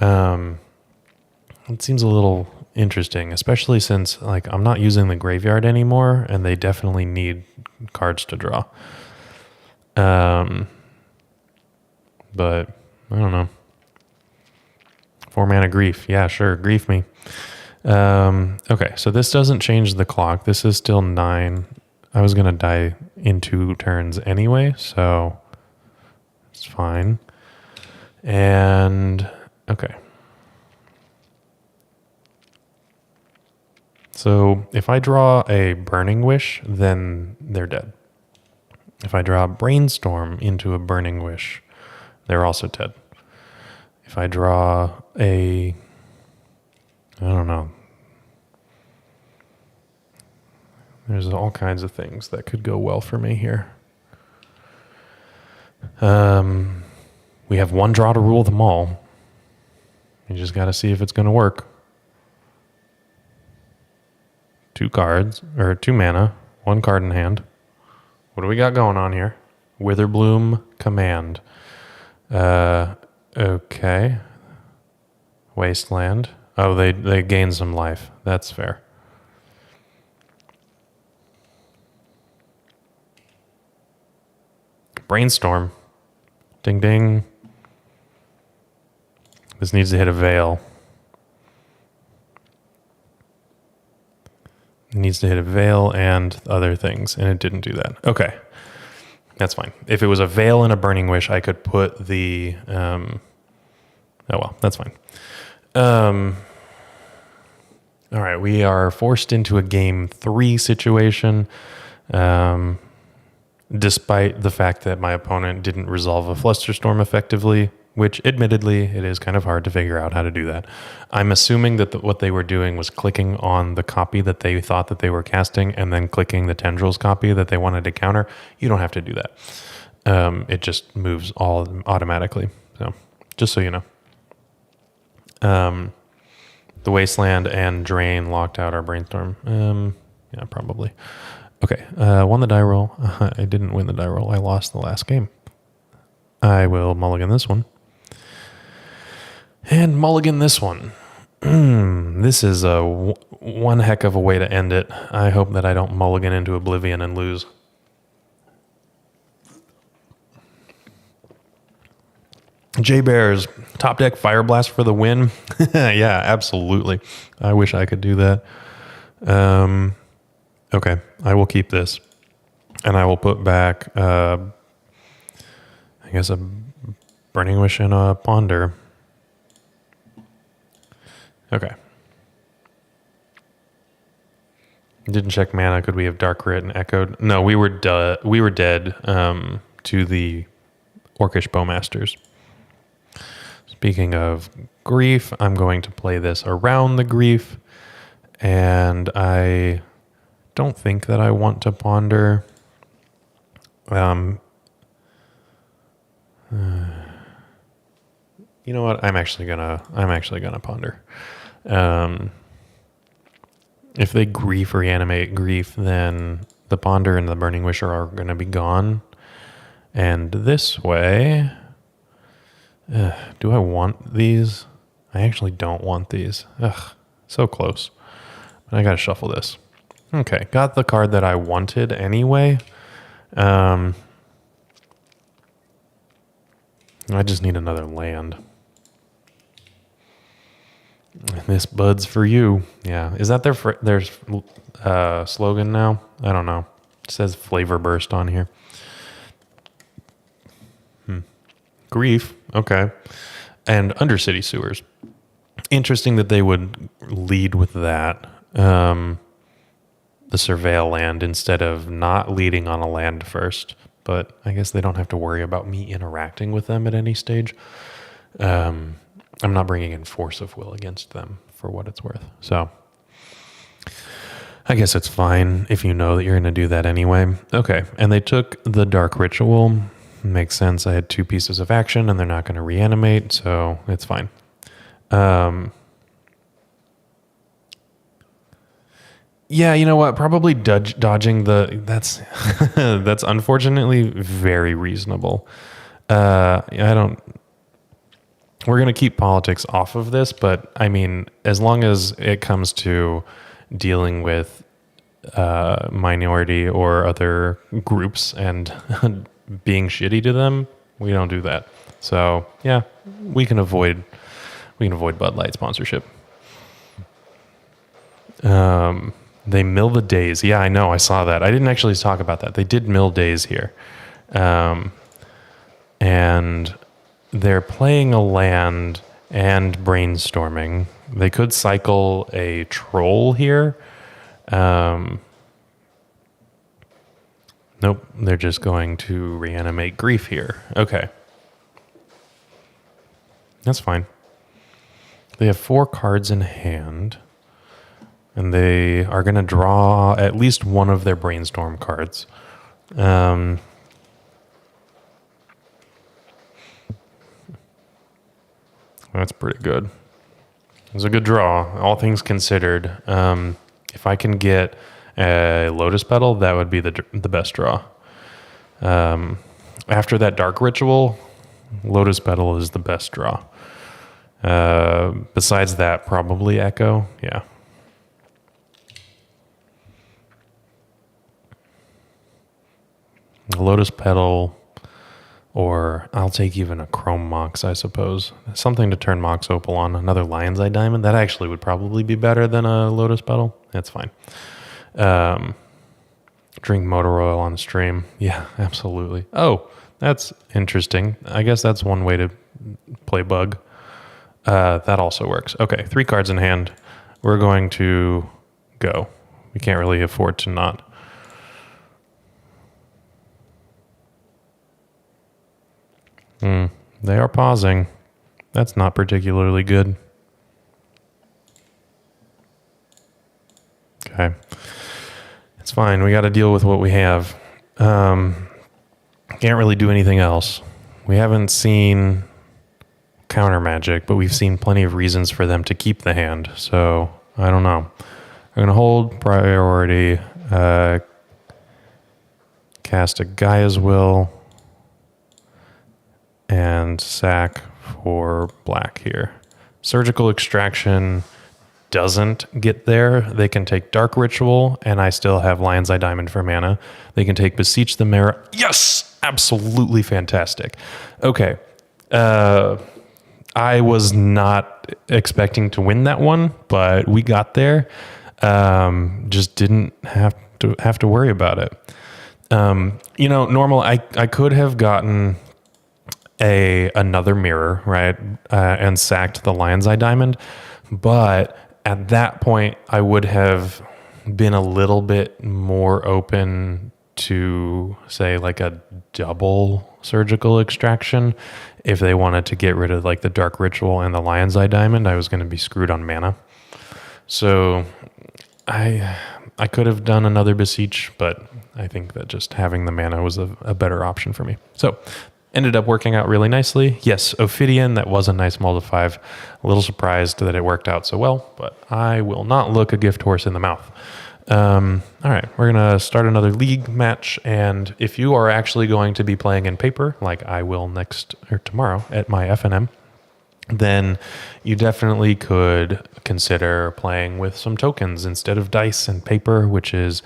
It seems a little interesting, especially since like I'm not using the graveyard anymore, and they definitely need cards to draw. But I don't know. 4 mana grief. Yeah, sure. Grief me. Okay, so this doesn't change the clock. This is still 9. I was going to die in 2 turns anyway, so it's fine. And okay. So if I draw a Burning Wish, then they're dead. If I draw a Brainstorm into a Burning Wish, they're also dead. If I draw a, I don't know. There's all kinds of things that could go well for me here. We have 1 draw to rule them all. You just got to see if it's going to work. 2 cards, or 2 mana, 1 card in hand. What do we got going on here? Witherbloom Command. Okay. Wasteland. Oh, they gain some life. That's fair. Brainstorm. Ding ding. This needs to hit a Veil. It needs to hit a Veil and other things, and it didn't do that. Okay. That's fine. If it was a Veil and a Burning Wish, I could put the... oh, well, that's fine. All right, we are forced into a game 3 situation, despite the fact that my opponent didn't resolve a Flusterstorm effectively, which admittedly, it is kind of hard to figure out how to do that. I'm assuming that what they were doing was clicking on the copy that they thought that they were casting and then clicking the Tendrils copy that they wanted to counter. You don't have to do that. It just moves all automatically. So just so you know. The Wasteland and Drain locked out our Brainstorm. Yeah, probably. Okay, won the die roll. I didn't win the die roll. I lost the last game. I will mulligan this one. And mulligan this one. This is one heck of a way to end it. I hope that I don't mulligan into oblivion and lose. J-Bears, top deck Fire Blast for the win. Yeah, absolutely. I wish I could do that. Okay, I will keep this. And I will put back, I guess, a Burning Wish and a Ponder. Okay. Didn't check mana. Could we have Dark Writ and Echoed? No, we were dead to the Orcish Bowmasters. Speaking of grief, I'm going to play this around the grief, and I don't think that I want to ponder. You know what? I'm actually gonna ponder. If they grief reanimate grief, then the Ponder and the Burning Wish are gonna be gone. And this way, do I want these? I actually don't want these. Ugh, so close. But I gotta shuffle this. Okay, got the card that I wanted anyway. I just need another land. This bud's for you. Yeah, is that their slogan now? I don't know. It says Flavor Burst on here. Grief, okay. And Undercity Sewers. Interesting that they would lead with that. The Surveil land instead of not leading on a land first. But I guess they don't have to worry about me interacting with them at any stage. I'm not bringing in Force of Will against them for what it's worth. So I guess it's fine if you know that you're going to do that anyway. Okay, and they took the Dark Ritual. Makes sense. I had 2 pieces of action and they're not going to reanimate, so it's fine. Yeah, you know what? Probably dodging that's that's unfortunately very reasonable. I don't we're going to keep politics off of this, but I mean, as long as it comes to dealing with minority or other groups and being shitty to them, we don't do that. So yeah, we can avoid Bud Light sponsorship. They mill the days. Yeah, I know. I saw that. I didn't actually talk about that. They did mill days here. And they're playing a land and brainstorming. They could cycle a troll here. Nope, they're just going to reanimate Grief here. Okay. That's fine. They have 4 cards in hand, and they are going to draw at least one of their brainstorm cards. That's pretty good. It was a good draw, all things considered. If I can get a Lotus Petal, that would be the best draw. After that Dark Ritual, Lotus Petal is the best draw. Besides that, probably Echo. Yeah. Lotus Petal, or I'll take even a Chrome Mox, I suppose. Something to turn Mox Opal on. Another Lion's Eye Diamond. That actually would probably be better than a Lotus Petal. That's fine. Drink motor oil on stream. Yeah, absolutely. Oh, that's interesting. I guess that's one way to play Bug. That also works. Okay, 3 cards in hand. We're going to go. We can't really afford to not. They are pausing. That's not particularly good. Okay. It's fine. We got to deal with what we have. Can't really do anything else. We haven't seen counter magic, but we've seen plenty of reasons for them to keep the hand. So, I don't know. I'm going to hold priority. Cast a Gaia's Will. And sack for black here. Surgical Extraction doesn't get there. They can take Dark Ritual, and I still have Lion's Eye Diamond for mana. They can take Beseech the Mirror. Yes! Absolutely fantastic. Okay. I was not expecting to win that one, but we got there. Just didn't have to worry about it. Normal, I could have gotten another mirror, right? And sacked the Lion's Eye Diamond. But at that point, I would have been a little bit more open to, say, like a double Surgical Extraction. If they wanted to get rid of like the Dark Ritual and the Lion's Eye Diamond, I was going to be screwed on mana. So I could have done another Beseech, but I think that just having the mana was a better option for me. So ended up working out really nicely. Yes, Ophidian, that was a nice mull to 5. A little surprised that it worked out so well, but I will not look a gift horse in the mouth. All right, we're going to start another league match, and if you are actually going to be playing in paper, like I will next or tomorrow at my FNM, then you definitely could consider playing with some tokens instead of dice and paper, which is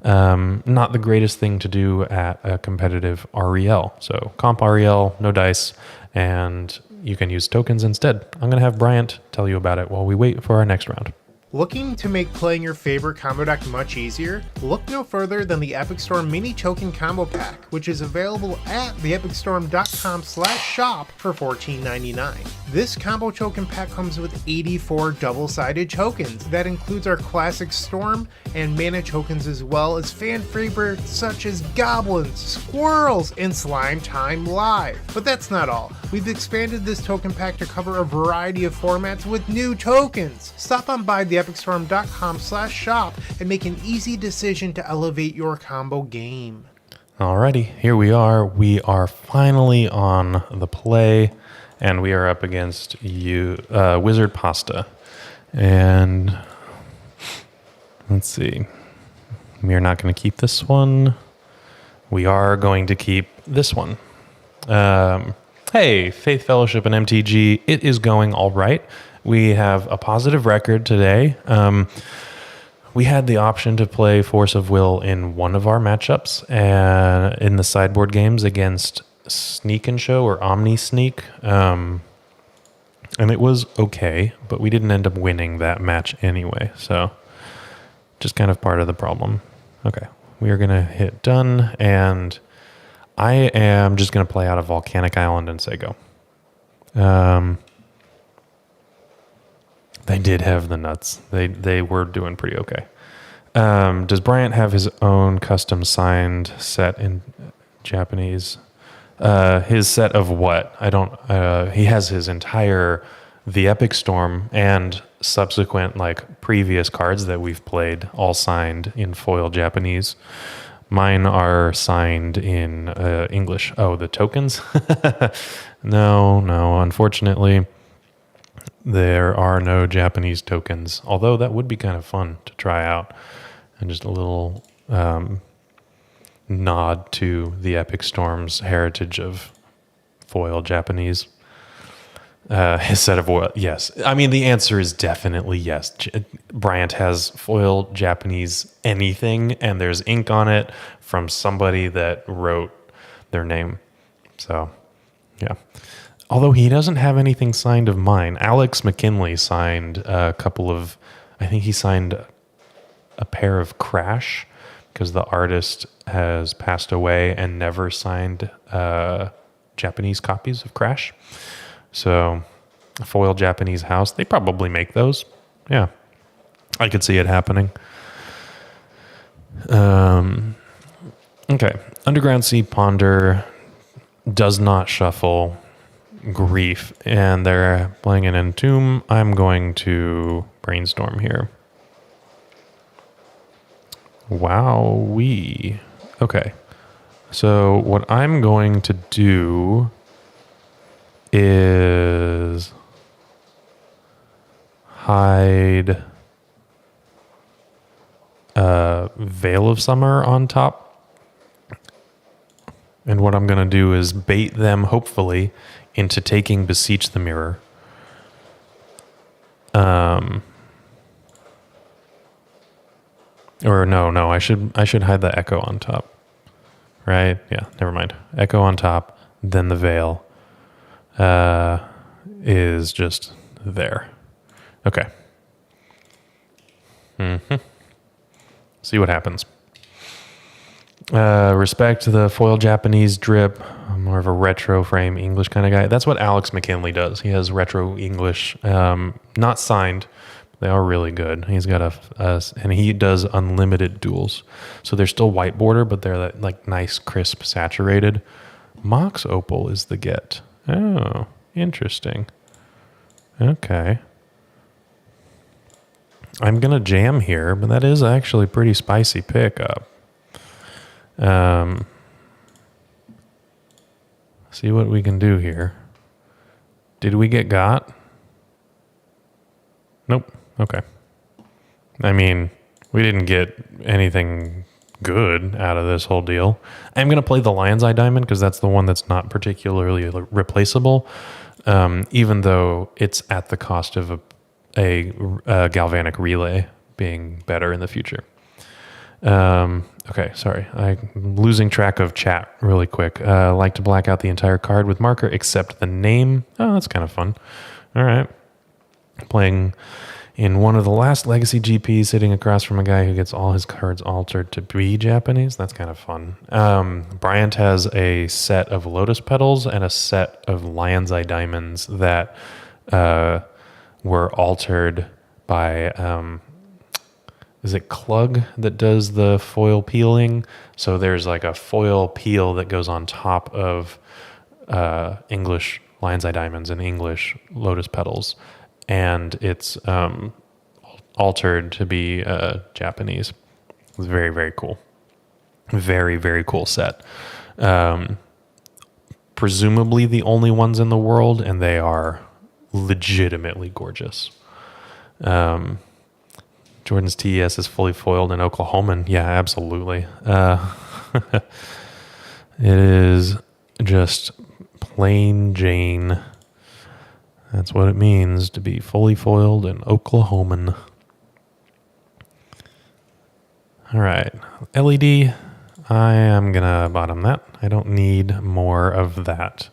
not the greatest thing to do at a competitive REL. So comp REL, no dice, and you can use tokens instead. I'm going to have Bryant tell you about it while we wait for our next round. Looking to make playing your favorite combo deck much easier? Look no further than the Epic Storm Mini Token Combo Pack, which is available at theepicstorm.com/shop for $14.99. This combo token pack comes with 84 double-sided tokens. That includes our classic Storm and mana tokens, as well as fan favorites such as Goblins, Squirrels, and Slime Time Live. But that's not all. We've expanded this token pack to cover a variety of formats with new tokens. Stop on by theepicstorm.com/shop and make an easy decision to elevate your combo game. Alrighty, here we are. We are finally on the play, and we are up against Wizard Pasta. And let's see. We are not going to keep this one. We are going to keep this one. Hey, Faith Fellowship and MTG, it is going all right. We have a positive record today. We had the option to play Force of Will in one of our matchups and in the sideboard games against Sneak and Show or Omni Sneak. And it was okay, but we didn't end up winning that match anyway. So just kind of part of the problem. Okay, we are going to hit done, and I am just going to play out of Volcanic Island and say go. They did have the nuts. They were doing pretty okay. Does Bryant have his own custom signed set in Japanese? His set of what? I don't. He has his entire The Epic Storm and subsequent previous cards that we've played all signed in foil Japanese. Mine are signed in English. Oh, the tokens? No. Unfortunately, there are no Japanese tokens. Although that would be kind of fun to try out. And just a little nod to the Epic Storm's heritage of foil Japanese. His set of what? Yes. I mean, the answer is definitely yes. Bryant has foil Japanese anything, and there's ink on it from somebody that wrote their name. So, yeah. Although he doesn't have anything signed of mine. Alex McKinley signed a couple of, I think he signed a pair of Crash because the artist has passed away and never signed Japanese copies of Crash. So, a foil Japanese house, they probably make those. Yeah, I could see it happening. Okay, Underground Sea Ponder does not shuffle Grief, and they're playing an Entomb. I'm going to Brainstorm here. Wowee. Okay, so what I'm going to do is hide Veil of Summer on top. And what I'm going to do is bait them, hopefully, into taking Beseech the Mirror. Or no, I should hide the Echo on top. Right? Yeah, never mind. Echo on top, then the Veil. Is just there. Okay. See what happens. Respect the foil Japanese drip. I'm more of a retro frame English kind of guy. That's what Alex McKinley does. He has retro English, not signed. They are really good. He's got and he does unlimited duels. So they're still white border, but they're nice, crisp, saturated. Mox Opal is the get. Oh, interesting. Okay. I'm going to jam here, but that is actually pretty spicy pickup. See what we can do here. Did we get got? Nope. Okay. I mean, we didn't get anything good out of this whole deal. I'm going to play the Lion's Eye Diamond because that's the one that's not particularly replaceable, even though it's at the cost of a Galvanic Relay being better in the future. Okay, sorry. I'm losing track of chat really quick. Like to black out the entire card with marker except the name. Oh, that's kind of fun. All right. Playing in one of the last Legacy GPs, sitting across from a guy who gets all his cards altered to be Japanese. That's kind of fun. Bryant has a set of Lotus Petals and a set of Lion's Eye Diamonds that were altered by... is it Klug that does the foil peeling? So there's a foil peel that goes on top of English Lion's Eye Diamonds and English Lotus Petals. And it's altered to be Japanese. It's very, very cool. Very, very cool set. Presumably the only ones in the world, and they are legitimately gorgeous. Jordan's TES is fully foiled in Oklahoman. Yeah, absolutely. It is just plain Jane. That's what it means to be fully foiled and Oklahoman. All right, LED. I am gonna bottom that. I don't need more of that.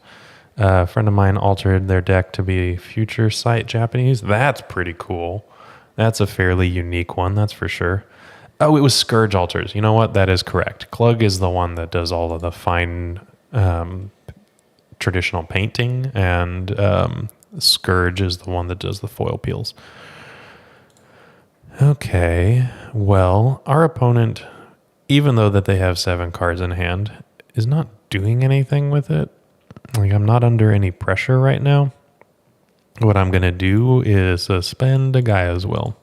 A friend of mine altered their deck to be Future Sight Japanese. That's pretty cool. That's a fairly unique one, that's for sure. Oh, it was Scourge Altars. You know what? That is correct. Klug is the one that does all of the fine traditional painting, and Scourge is the one that does the foil peels. Okay, well, our opponent, even though that they have 7 cards in hand, is not doing anything with it. Like, I'm not under any pressure right now. What I'm going to do is suspend a Gaea's Will.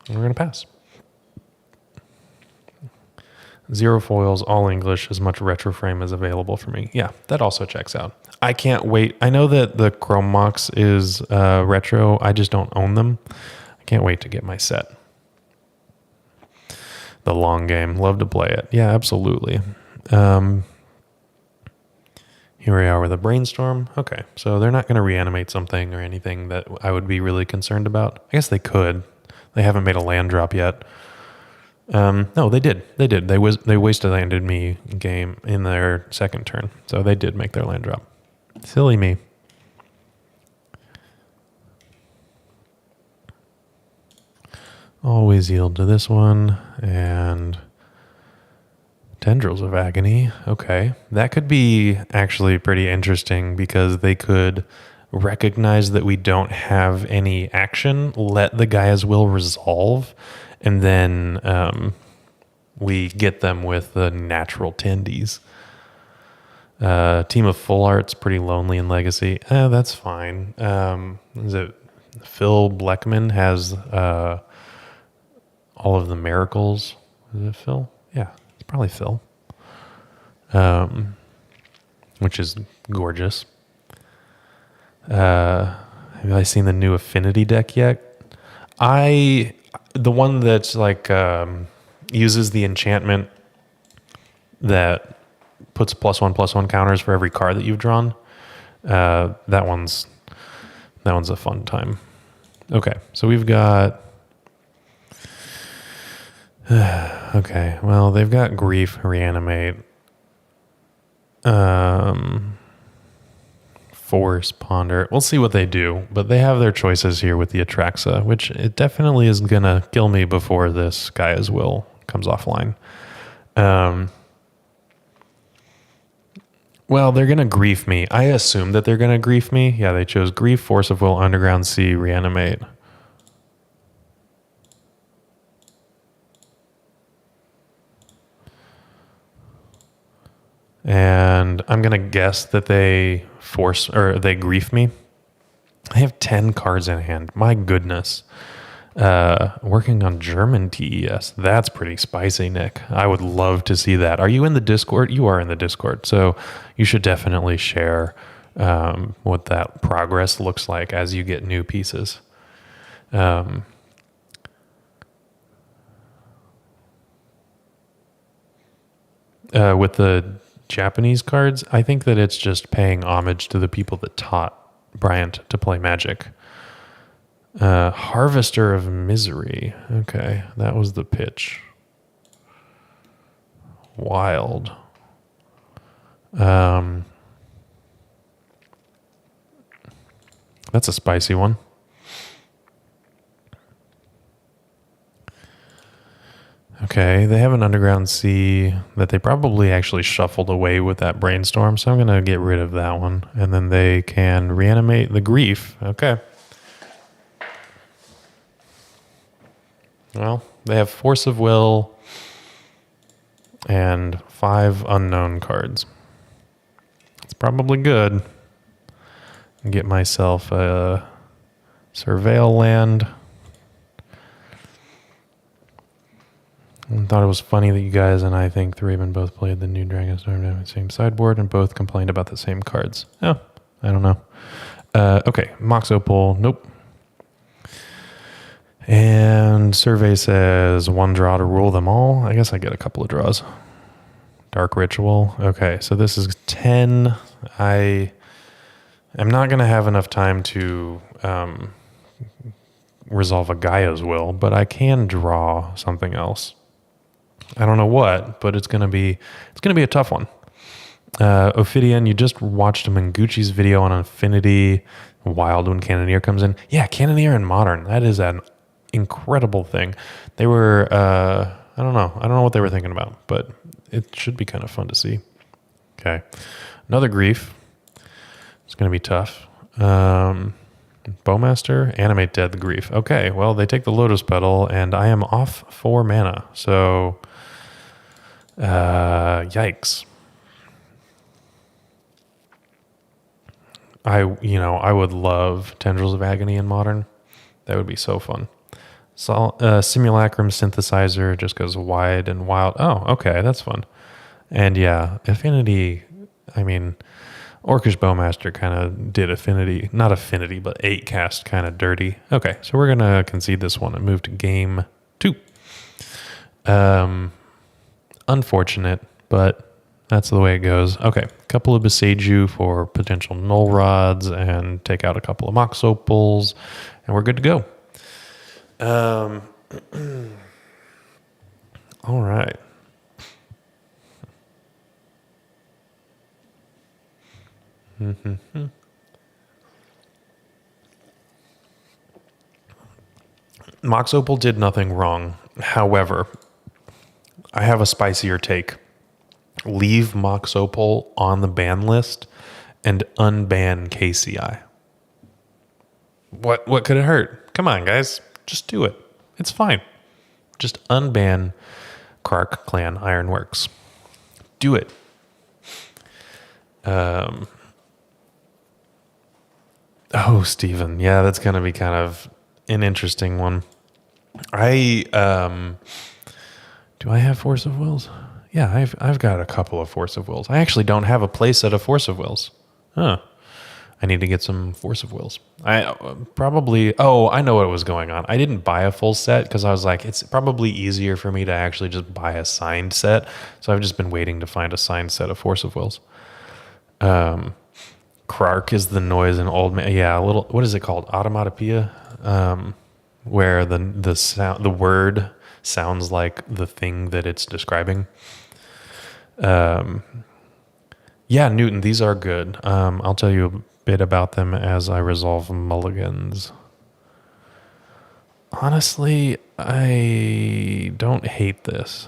We're going to pass. 0 foils, all English, as much retro frame as available for me. Yeah, that also checks out. I can't wait. I know that the Chrome Mox is retro. I just don't own them. I can't wait to get my set. The long game. Love to play it. Yeah, absolutely. Here we are with a brainstorm. Okay, so they're not going to reanimate something or anything that I would be really concerned about. I guess they could. They haven't made a land drop yet. No, they did. They did. They wasted landed me game in their second turn. So they did make their land drop. Silly me. Always yield to this one. And Tendrils of Agony. Okay. That could be actually pretty interesting because they could recognize that we don't have any action, let the Gaea's Will resolve, and then we get them with the natural tendies. Team of Full Art's pretty lonely in Legacy. That's fine. Is it Phil Bleckman has all of the miracles? Is it Phil? Yeah, it's probably Phil. Which is gorgeous. Have I seen the new Affinity deck yet? The one that's like uses the enchantment that puts +1/+1 counters for every card that you've drawn. That one's a fun time. Okay, so we've got. Okay, well they've got Grief, Reanimate, Force, Ponder. We'll see what they do, but they have their choices here with the Atraxa, which it definitely is gonna kill me before this Gaea's Will comes offline. Well, they're gonna grief me. I assume that they're gonna grief me. Yeah, they chose Grief, Force of Will, Underground Sea, Reanimate. And I'm gonna guess that they grief me. I have 10 cards in hand. My goodness. Working on German TES. That's pretty spicy, Nick. I would love to see that. Are you in the Discord? You are in the Discord. So you should definitely share what that progress looks like as you get new pieces. With the Japanese cards, I think that it's just paying homage to the people that taught Bryant to play Magic. Harvester of Misery. Okay, that was the pitch. Wild. That's a spicy one. Okay, they have an Underground Sea that they probably actually shuffled away with that Brainstorm, so I'm going to get rid of that one. And then they can reanimate the Grief. Okay. Well, they have Force of Will and 5 unknown cards. It's probably good. Get myself a Surveil land. I thought it was funny that you guys and I think 3 of them both played the new Dragonstorm on the same sideboard and both complained about the same cards. Oh, I don't know. Okay, Mox Opal, nope. And Survey says 1 draw to rule them all. I guess I get a couple of draws. Dark Ritual. Okay, so this is 10. I am not going to have enough time to resolve a Gaia's Will, but I can draw something else. I don't know what, but it's gonna be a tough one. Ophidian, you just watched Manguchi's video on Infinity Wild when Cannoneer comes in. Yeah, Cannoneer in Modern. That is an incredible thing. They were I don't know what they were thinking about, but it should be kind of fun to see. Okay. Another grief. It's gonna be tough. Bowmaster, animate dead the grief. Okay, well, they take the Lotus Petal, and I am off 4 mana. So, yikes. I would love Tendrils of Agony in Modern. That would be so fun. Simulacrum Synthesizer just goes wide and wild. Oh, okay, that's fun. And yeah, Affinity, I mean, Orcish Bowmaster kind of did not Affinity, but 8 cast kind of dirty. Okay, so we're going to concede this one and move to game 2. Unfortunate, but that's the way it goes. Okay, a couple of Beseech for potential Null Rods and take out a couple of Mox Opals, and we're good to go. All right. Mox Opal did nothing wrong. However, I have a spicier take. Leave Mox Opal on the ban list and unban KCI. What could it hurt? Come on, guys. Just do it. It's fine. Just unban Kark Clan Ironworks. Do it. Oh, Steven. Yeah, that's going to be kind of an interesting one. Do I have Force of Wills? Yeah, I've got a couple of Force of Wills. I actually don't have a playset of Force of Wills. Huh. I need to get some Force of Wills. I know what was going on. I didn't buy a full set because I was like, it's probably easier for me to actually just buy a signed set. So I've just been waiting to find a signed set of Force of Wills. Krark is the noise in Old Man. Yeah, a little. What is it called? Automatopoeia, where the sound, the word sounds like the thing that it's describing. Yeah, Newton. These are good. I'll tell you a bit about them as I resolve mulligans. Honestly, I don't hate this.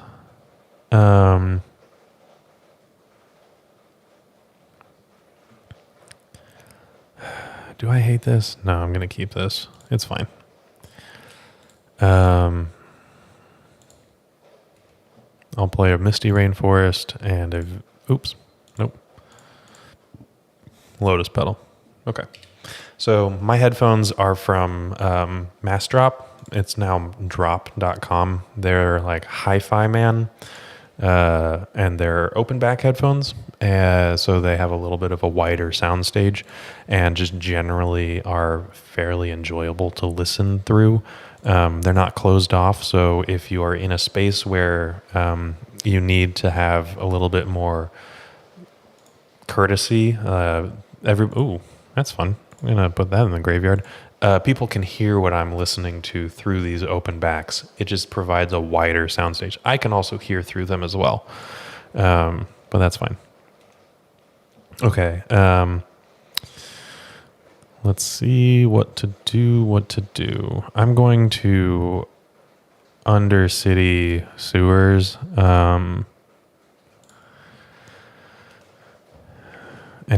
Do I hate this? No, I'm going to keep this. It's fine. I'll play a Misty Rainforest and nope. Lotus Petal. Okay. So my headphones are from Massdrop. It's now drop.com. They're like Hi-Fi Man. And they're open back headphones, so they have a little bit of a wider sound stage and just generally are fairly enjoyable to listen through. They're not closed off, so if you are in a space where you need to have a little bit more courtesy, that's fun. I'm going to put that in the graveyard. People can hear what I'm listening to through these open backs. It just provides a wider soundstage. I can also hear through them as well, but that's fine. Okay, let's see what to do. I'm going to Undercity Sewers, and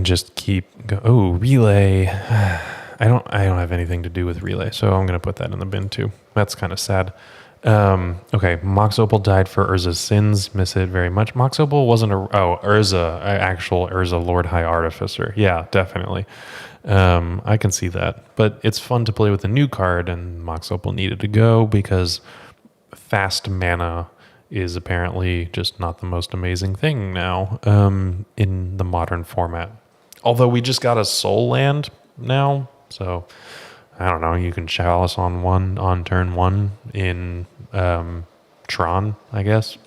just keep Relay. I don't have anything to do with Relay, so I'm going to put that in the bin too. That's kind of sad. Okay, Mox Opal died for Urza's sins. Miss it very much. Mox Opal wasn't Urza, actual Urza Lord High Artificer. Yeah, definitely. I can see that. But it's fun to play with a new card, and Mox Opal needed to go because fast mana is apparently just not the most amazing thing now in the modern format. Although we just got a Soul Land now. So, I don't know, you can Chalice on turn 1 in Tron, I guess.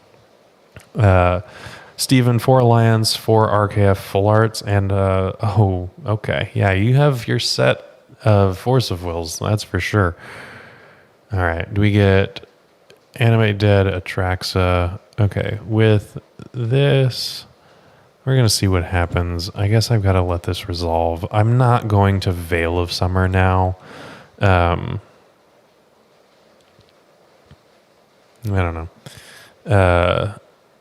Steven, 4 Alliance, 4 RKF full arts, and oh, okay. Yeah, you have your set of Force of Wills, that's for sure. All right, do we get Animate Dead, Atraxa? Okay, with this, we're going to see what happens. I guess I've got to let this resolve. I'm not going to Veil of Summer now. I don't know.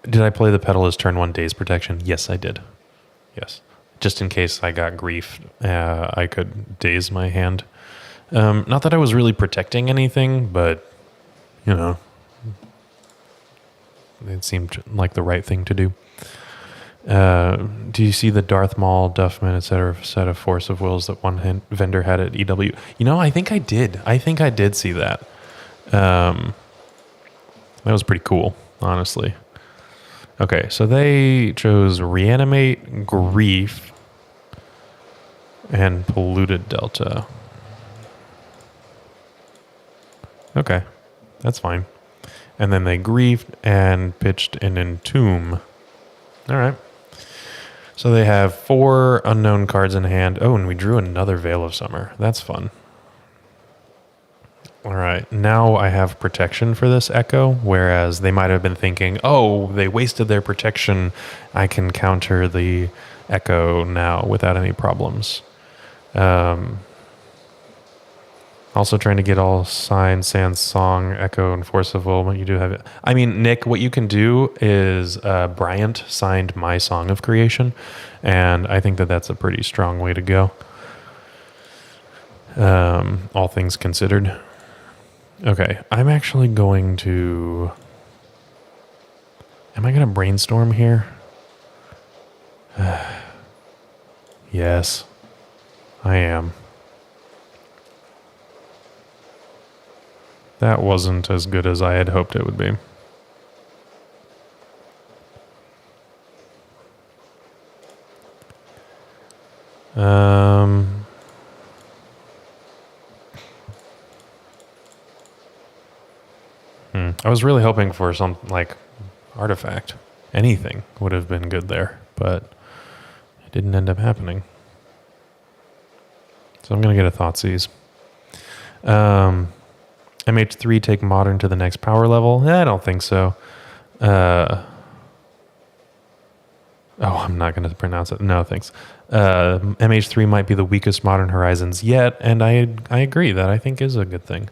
Did I play the Petalist turn 1 Daze Protection? Yes, I did. Yes. Just in case I got grief, I could daze my hand. Not that I was really protecting anything, but, you know, it seemed like the right thing to do. Do you see the Darth Maul, Duffman, etc. set of Force of Wills that one vendor had at EW? You know, I think I did. I think I did see that. That was pretty cool, honestly. Okay, so they chose Reanimate, Grief, and Polluted Delta. Okay, that's fine. And then they griefed and pitched an Entomb. All right. So they have 4 unknown cards in hand. Oh, and we drew another Veil of Summer. That's fun. All right, now I have protection for this Echo, whereas they might have been thinking, oh, they wasted their protection. I can counter the Echo now without any problems. Also trying to get all Sign, Sand, Song, Echo, and Force of Will, but you do have it. I mean, Nick, what you can do is Bryant signed my Song of Creation, and I think that that's a pretty strong way to go, all things considered. Okay, I'm actually going to... Am I going to brainstorm here? Yes, I am. That wasn't as good as I had hoped it would be. I was really hoping for some, like, artifact. Anything would have been good there, but it didn't end up happening. So I'm going to get a Thoughtseize. MH3 take Modern to the next power level? I don't think so. Oh, I'm not going to pronounce it. No, thanks. MH3 might be the weakest Modern Horizons yet, and I agree. That I think is a good thing.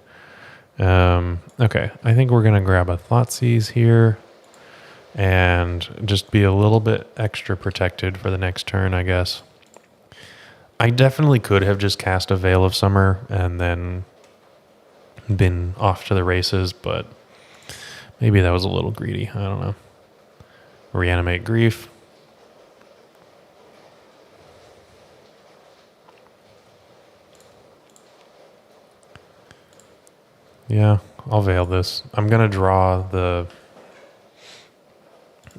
Okay, I think we're going to grab a Thoughtseize here and just be a little bit extra protected for the next turn, I guess. I definitely could have just cast a Veil of Summer and then been off to the races, but maybe that was a little greedy. I don't know. Reanimate Grief. Yeah, I'll Veil this. I'm going to draw the...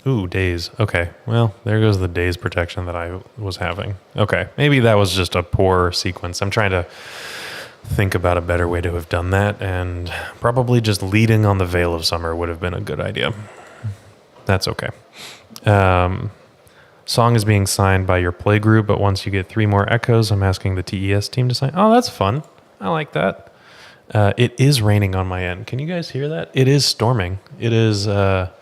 Ooh, Daze. Okay, well, there goes the Daze protection that I was having. Okay, maybe that was just a poor sequence. I'm trying to think about a better way to have done that, and probably just leading on the Veil of Summer would have been a good idea. That's okay. Song is being signed by your play group, but once you get 3 more echoes, I'm asking the TES team to sign. Oh, that's fun. I like that. It is raining on my end. Can you guys hear that? It is storming. It is, I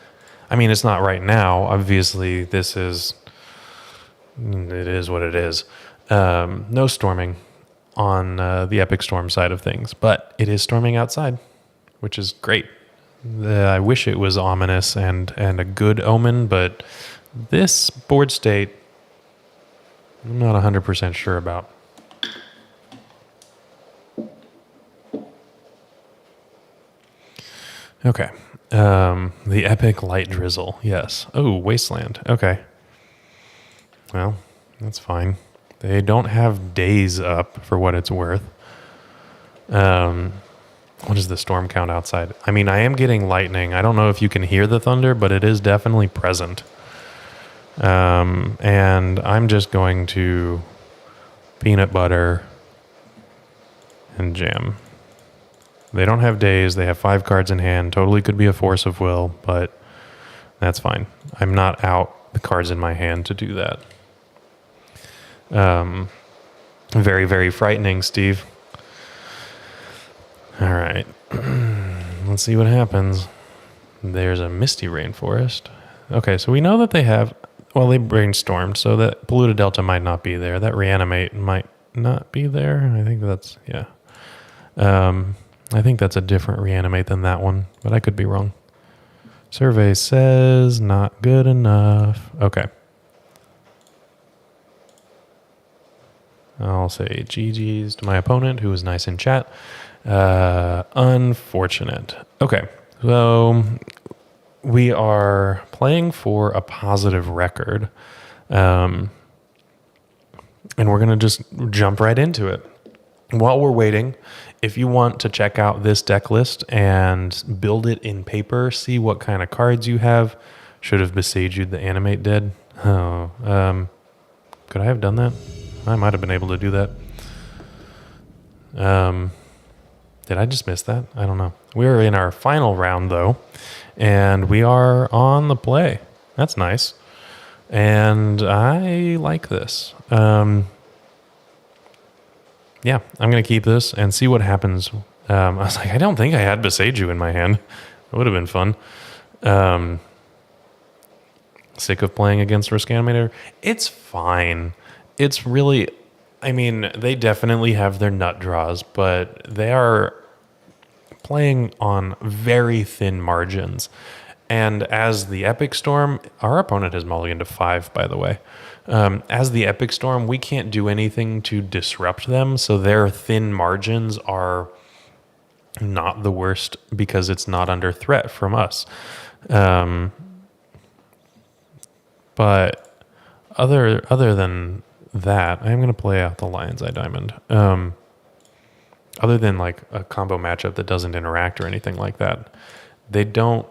mean, it's not right now. Obviously, it is what it is. No storming on the Epic Storm side of things, but it is storming outside, which is great. I wish it was ominous and a good omen, but this board state, I'm not 100% sure about. Okay. The Epic Light Drizzle. Yes. Oh, Wasteland. Okay. Well, that's fine. They don't have days up for what it's worth. What is the storm count outside? I mean, I am getting lightning. I don't know if you can hear the thunder, but it is definitely present. And I'm just going to peanut butter and jam. They don't have days. They have 5 cards in hand. Totally could be a Force of Will, but that's fine. I'm not out the cards in my hand to do that. Very, very frightening, Steve. All right. Let's see what happens. There's a Misty Rainforest. Okay, so we know that they have... Well, they brainstormed, so that Polluted Delta might not be there. That Reanimate might not be there. I think that's... Yeah. I think that's a different Reanimate than that one, but I could be wrong. Survey says not good enough. Okay. I'll say GG's to my opponent, who was nice in chat. Unfortunate. Okay, so we are playing for a positive record. And we're going to just jump right into it. While we're waiting, if you want to check out this deck list and build it in paper, see what kind of cards you have. Should have Beseech the Animate did. Oh, could I have done that? I might have been able to do that. Did I just miss that? I don't know. We're in our final round, though, and we are on the play. That's nice. And I like this. Yeah, I'm going to keep this and see what happens. I was like, I don't think I had Beseech in my hand. It would have been fun. Sick of playing against Risk Animator. It's fine. It's really, I mean, they definitely have their nut draws, but they are playing on very thin margins. And as the Epic Storm, our opponent has mulliganed to 5, by the way. As the Epic Storm, we can't do anything to disrupt them, so their thin margins are not the worst because it's not under threat from us. But other than that, I'm going to play out the Lion's Eye Diamond. Other than like a combo matchup that doesn't interact or anything like that, they don't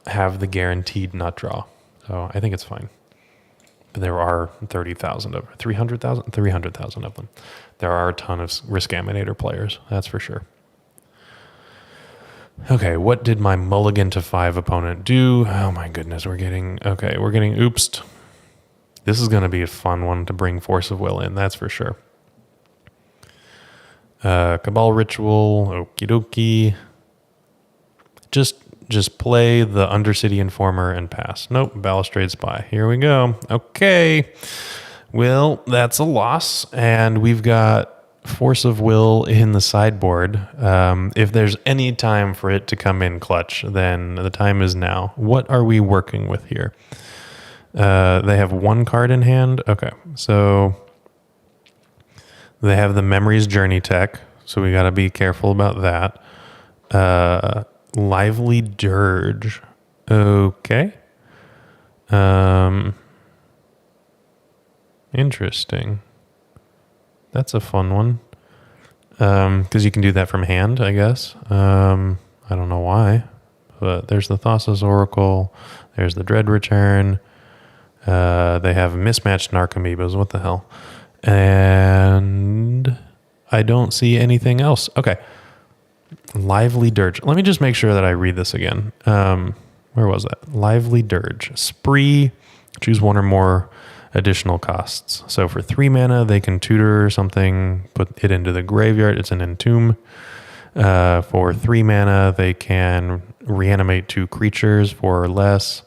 have the guaranteed nut draw. So I think it's fine. But there are 30,000 of 300,000 of them. There are a ton of Risk Animator players, that's for sure. Okay, what did my mulligan to 5 opponent do? Oh my goodness, we're getting oopsed. This is going to be a fun one to bring Force of Will in, that's for sure. Cabal Ritual, okie dokie. Just play the Undercity Informer and pass. Nope, Balustrade Spy. Here we go. Okay. Well, that's a loss, and we've got Force of Will in the sideboard. If there's any time for it to come in clutch, then the time is now. What are we working with here? They have 1 card in hand. Okay, so they have the Memories Journey tech, so we got to be careful about that. Lively Dirge. Okay. Interesting. That's a fun one. Because you can do that from hand, I guess. I don't know why. But there's the Thoughtseize Oracle. There's the Dread Return. They have mismatched Narcomoebas. What the hell? And I don't see anything else. Okay. Lively Dirge. Let me just make sure that I read this again. Where was that? Lively Dirge. Spree. Choose 1 or more additional costs. So for 3 mana, they can tutor something, put it into the graveyard. It's an entomb. For 3 mana, they can reanimate 2 creatures 4 or less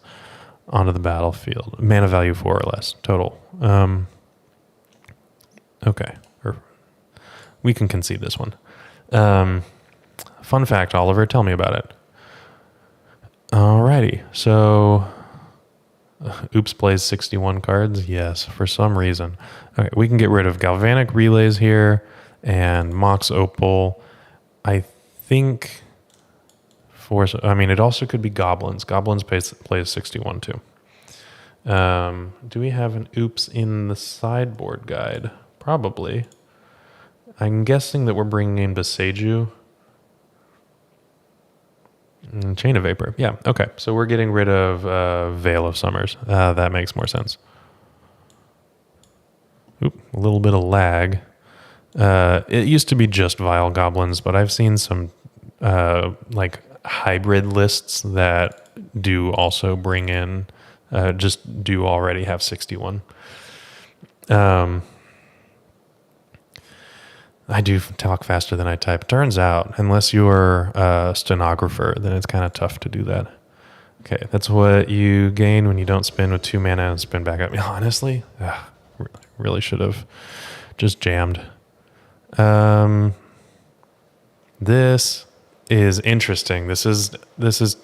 onto the battlefield. Mana value 4 or less total. Okay. We can concede this one. Fun fact, Oliver, tell me about it. Alrighty, so Oops plays 61 cards. Yes, for some reason. Okay, we can get rid of Galvanic Relays here and Mox Opal. I think it also could be Goblins. Goblins plays 61 too. Do we have an Oops in the sideboard guide? Probably. I'm guessing that we're bringing in Beseiju. Chain of Vapor. Yeah, okay. So we're getting rid of Veil of Summers. That makes more sense. Oop, a little bit of lag. It used to be just Vile Goblins, but I've seen some hybrid lists that do also bring in just do already have 61. I do talk faster than I type. Turns out, unless you're a stenographer, then it's kind of tough to do that. Okay, that's what you gain when you don't spin with 2 mana and spin back up. Honestly, really should have just jammed. This is interesting. This is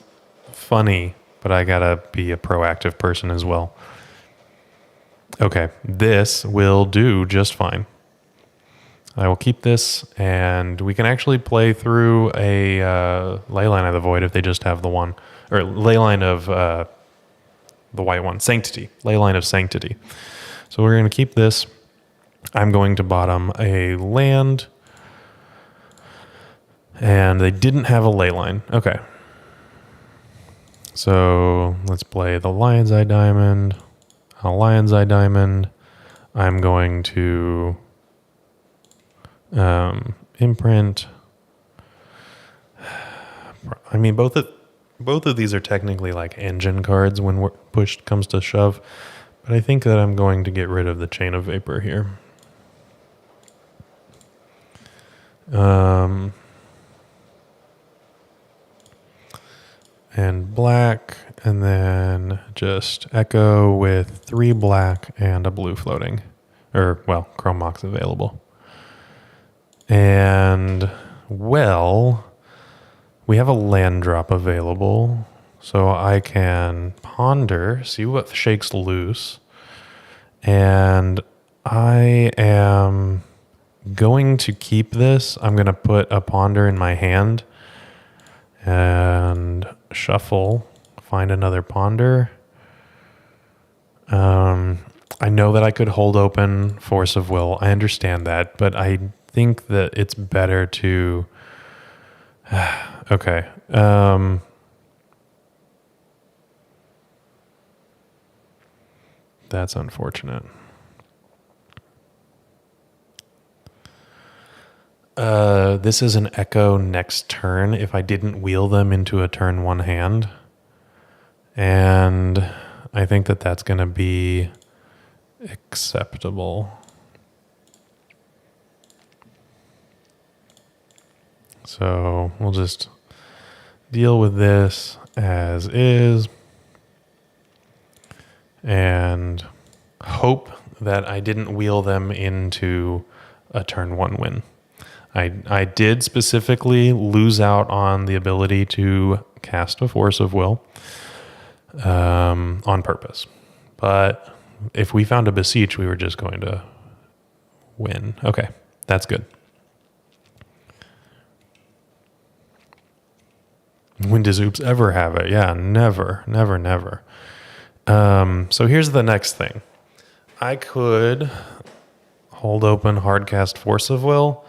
funny, but I gotta be a proactive person as well. Okay, this will do just fine. I will keep this, and we can actually play through a Leyline of the Void if they just have the one. Or Leyline of the white one. Sanctity. Leyline of Sanctity. So we're going to keep this. I'm going to bottom a land. And they didn't have a Leyline. Okay. So let's play the Lion's Eye Diamond. A Lion's Eye Diamond. I'm going to imprint. I mean, both of these are technically like engine cards when push comes to shove, but I think that I'm going to get rid of the Chain of Vapor here. And black, and then just Echo with 3 black and a blue floating. Or, well, Chrome Mox available. And, well, we have a land drop available, so I can ponder, see what shakes loose, and I am going to keep this. I'm going to put a ponder in my hand and shuffle, find another ponder. I know that I could hold open Force of Will. I understand that, but I think that it's better to... Okay. That's unfortunate. This is an Echo next turn if I didn't wheel them into a turn 1 hand. And I think that that's going to be acceptable. So we'll just deal with this as is and hope that I didn't wheel them into a turn 1 win. I did specifically lose out on the ability to cast a Force of Will on purpose. But if we found a Beseech, we were just going to win. Okay, that's good. When does Oops ever have it? Yeah, never, never, never. So here's the next thing. I could hold open hardcast Force of Will,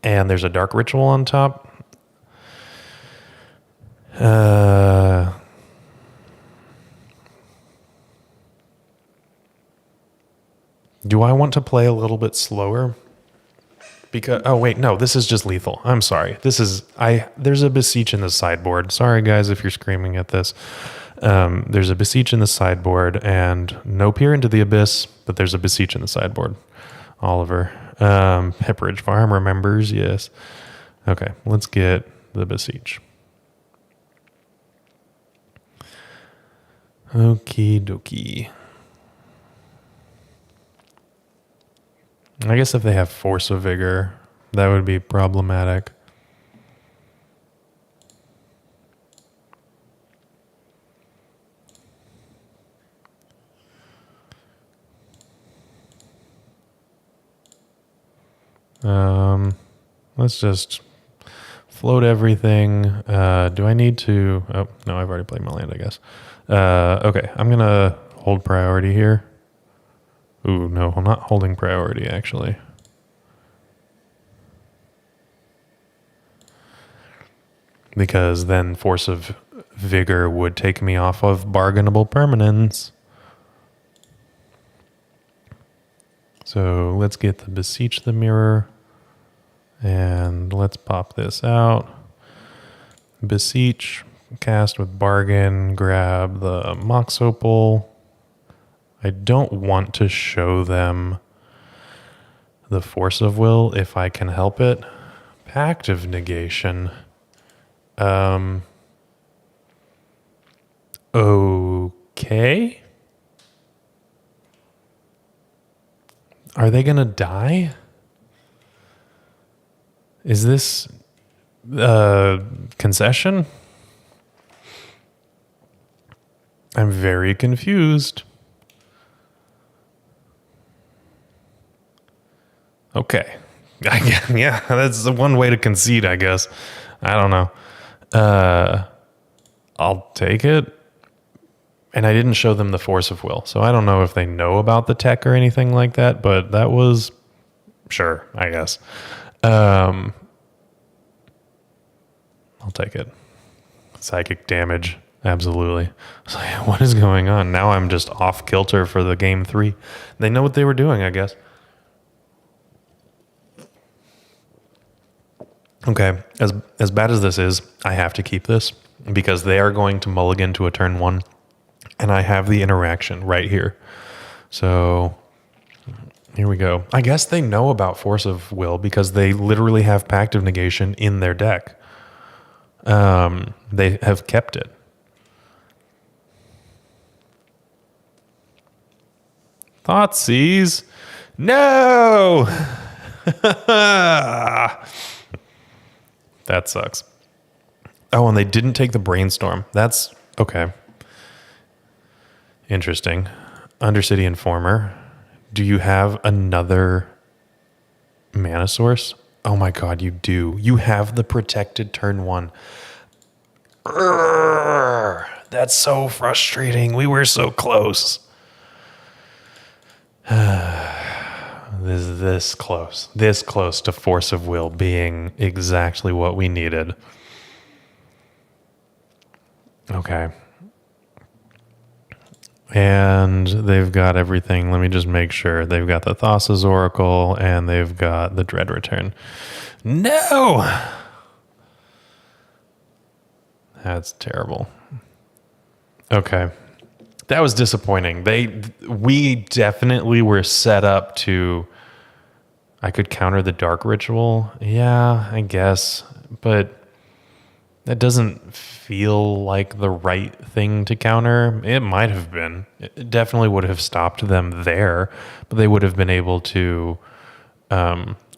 and there's a Dark Ritual on top. Do I want to play a little bit slower? Because oh wait, no, this is just lethal. I'm sorry. There's a Beseech in the sideboard. Sorry guys if you're screaming at this. There's a Beseech in the sideboard and no Peer into the Abyss, but there's a Beseech in the sideboard. Oliver. Pepperidge Farm remembers, yes. Okay, let's get the Beseech. Okie dokie. I guess if they have Force of Vigor, that would be problematic. Let's just float everything. Do I need to... Oh, no, I've already played my land, I guess. Okay, I'm going to hold priority here. Ooh, no, I'm not holding priority, actually. Because then Force of Vigor would take me off of bargainable permanence. So let's get the Beseech the Mirror. And let's pop this out. Beseech cast with Bargain, grab the Mox Opal. I don't want to show them the Force of Will if I can help it. Pact of Negation. Okay. Are they gonna die? Is this concession? I'm very confused. Okay. Yeah, that's the one way to concede, I guess. I don't know. I'll take it. And I didn't show them the Force of Will, so I don't know if they know about the tech or anything like that, but that was... Sure, I guess. I'll take it. Psychic damage. Absolutely. So, what is going on? Now I'm just off kilter for the game 3. They know what they were doing, I guess. Okay, as bad as this is, I have to keep this because they are going to mulligan to a turn 1, and I have the interaction right here. So here we go. I guess they know about Force of Will because they literally have Pact of Negation in their deck. They have kept it. Thoughtseize. No! That sucks. Oh, and they didn't take the Brainstorm. That's okay. Interesting. Undercity Informer. Do you have another mana source? Oh my god, you do. You have the protected turn 1. Urgh, that's so frustrating. We were so close. This close to Force of Will being exactly what we needed. Okay. And they've got everything. Let me just make sure. They've got the Thassa's Oracle and they've got the Dread Return. No! That's terrible. Okay. That was disappointing. We definitely were set up to... I could counter the Dark Ritual. Yeah, I guess. But that doesn't feel like the right thing to counter. It might have been. It definitely would have stopped them there. But they would have been able to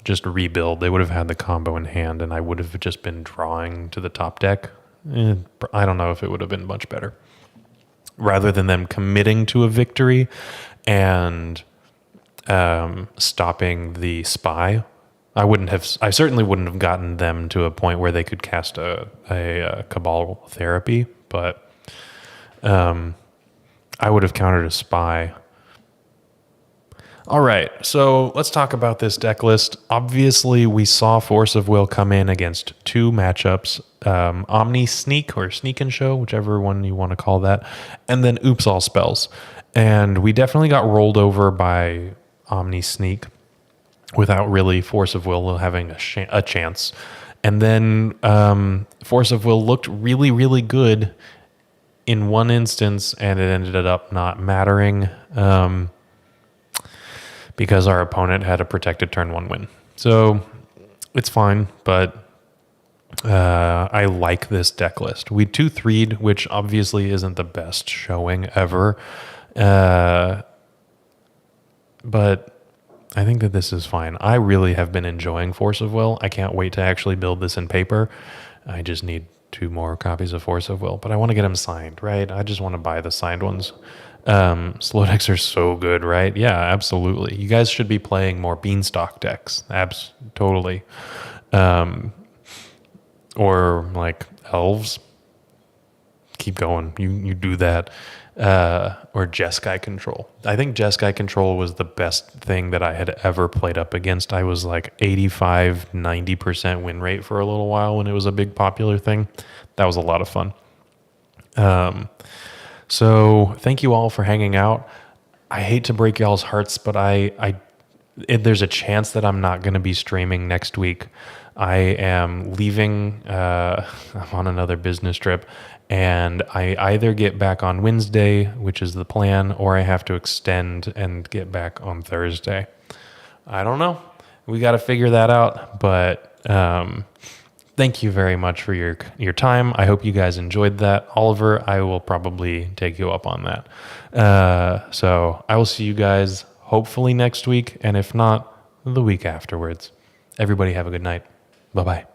just rebuild. They would have had the combo in hand, and I would have just been drawing to the top deck. I don't know if it would have been much better. Rather than them committing to a victory and stopping the spy, I certainly wouldn't have gotten them to a point where they could cast a Cabal Therapy, but I would have countered a spy. All right, so let's talk about this deck list. Obviously, we saw Force of Will come in against 2 matchups, Omni Sneak or Sneak and Show, whichever one you want to call that, and then Oops All Spells. And we definitely got rolled over by Omni Sneak without really Force of Will having a chance. And then Force of Will looked really, really good in one instance, and it ended up not mattering. Because our opponent had a protected turn 1 win. So it's fine, but I like this deck list. We 2-3'd, which obviously isn't the best showing ever. But I think that this is fine. I really have been enjoying Force of Will. I can't wait to actually build this in paper. I just need 2 more copies of Force of Will, but I want to get them signed, right? I just want to buy the signed ones. Slow decks are so good, right? Yeah, absolutely. You guys should be playing more Beanstalk decks. Totally. Or like Elves. Keep going. You do that. Or Jeskai Control. I think Jeskai Control was the best thing that I had ever played up against. I was like 85, 90% win rate for a little while when it was a big popular thing. That was a lot of fun. So thank you all for hanging out. I hate to break y'all's hearts, but I there's a chance that I'm not going to be streaming next week. I am leaving. I'm on another business trip, and I either get back on Wednesday, which is the plan, or I have to extend and get back on Thursday. I don't know. We got to figure that out, but thank you very much for your time. I hope you guys enjoyed that. Oliver, I will probably take you up on that. So I will see you guys hopefully next week, and if not, the week afterwards. Everybody have a good night. Bye-bye.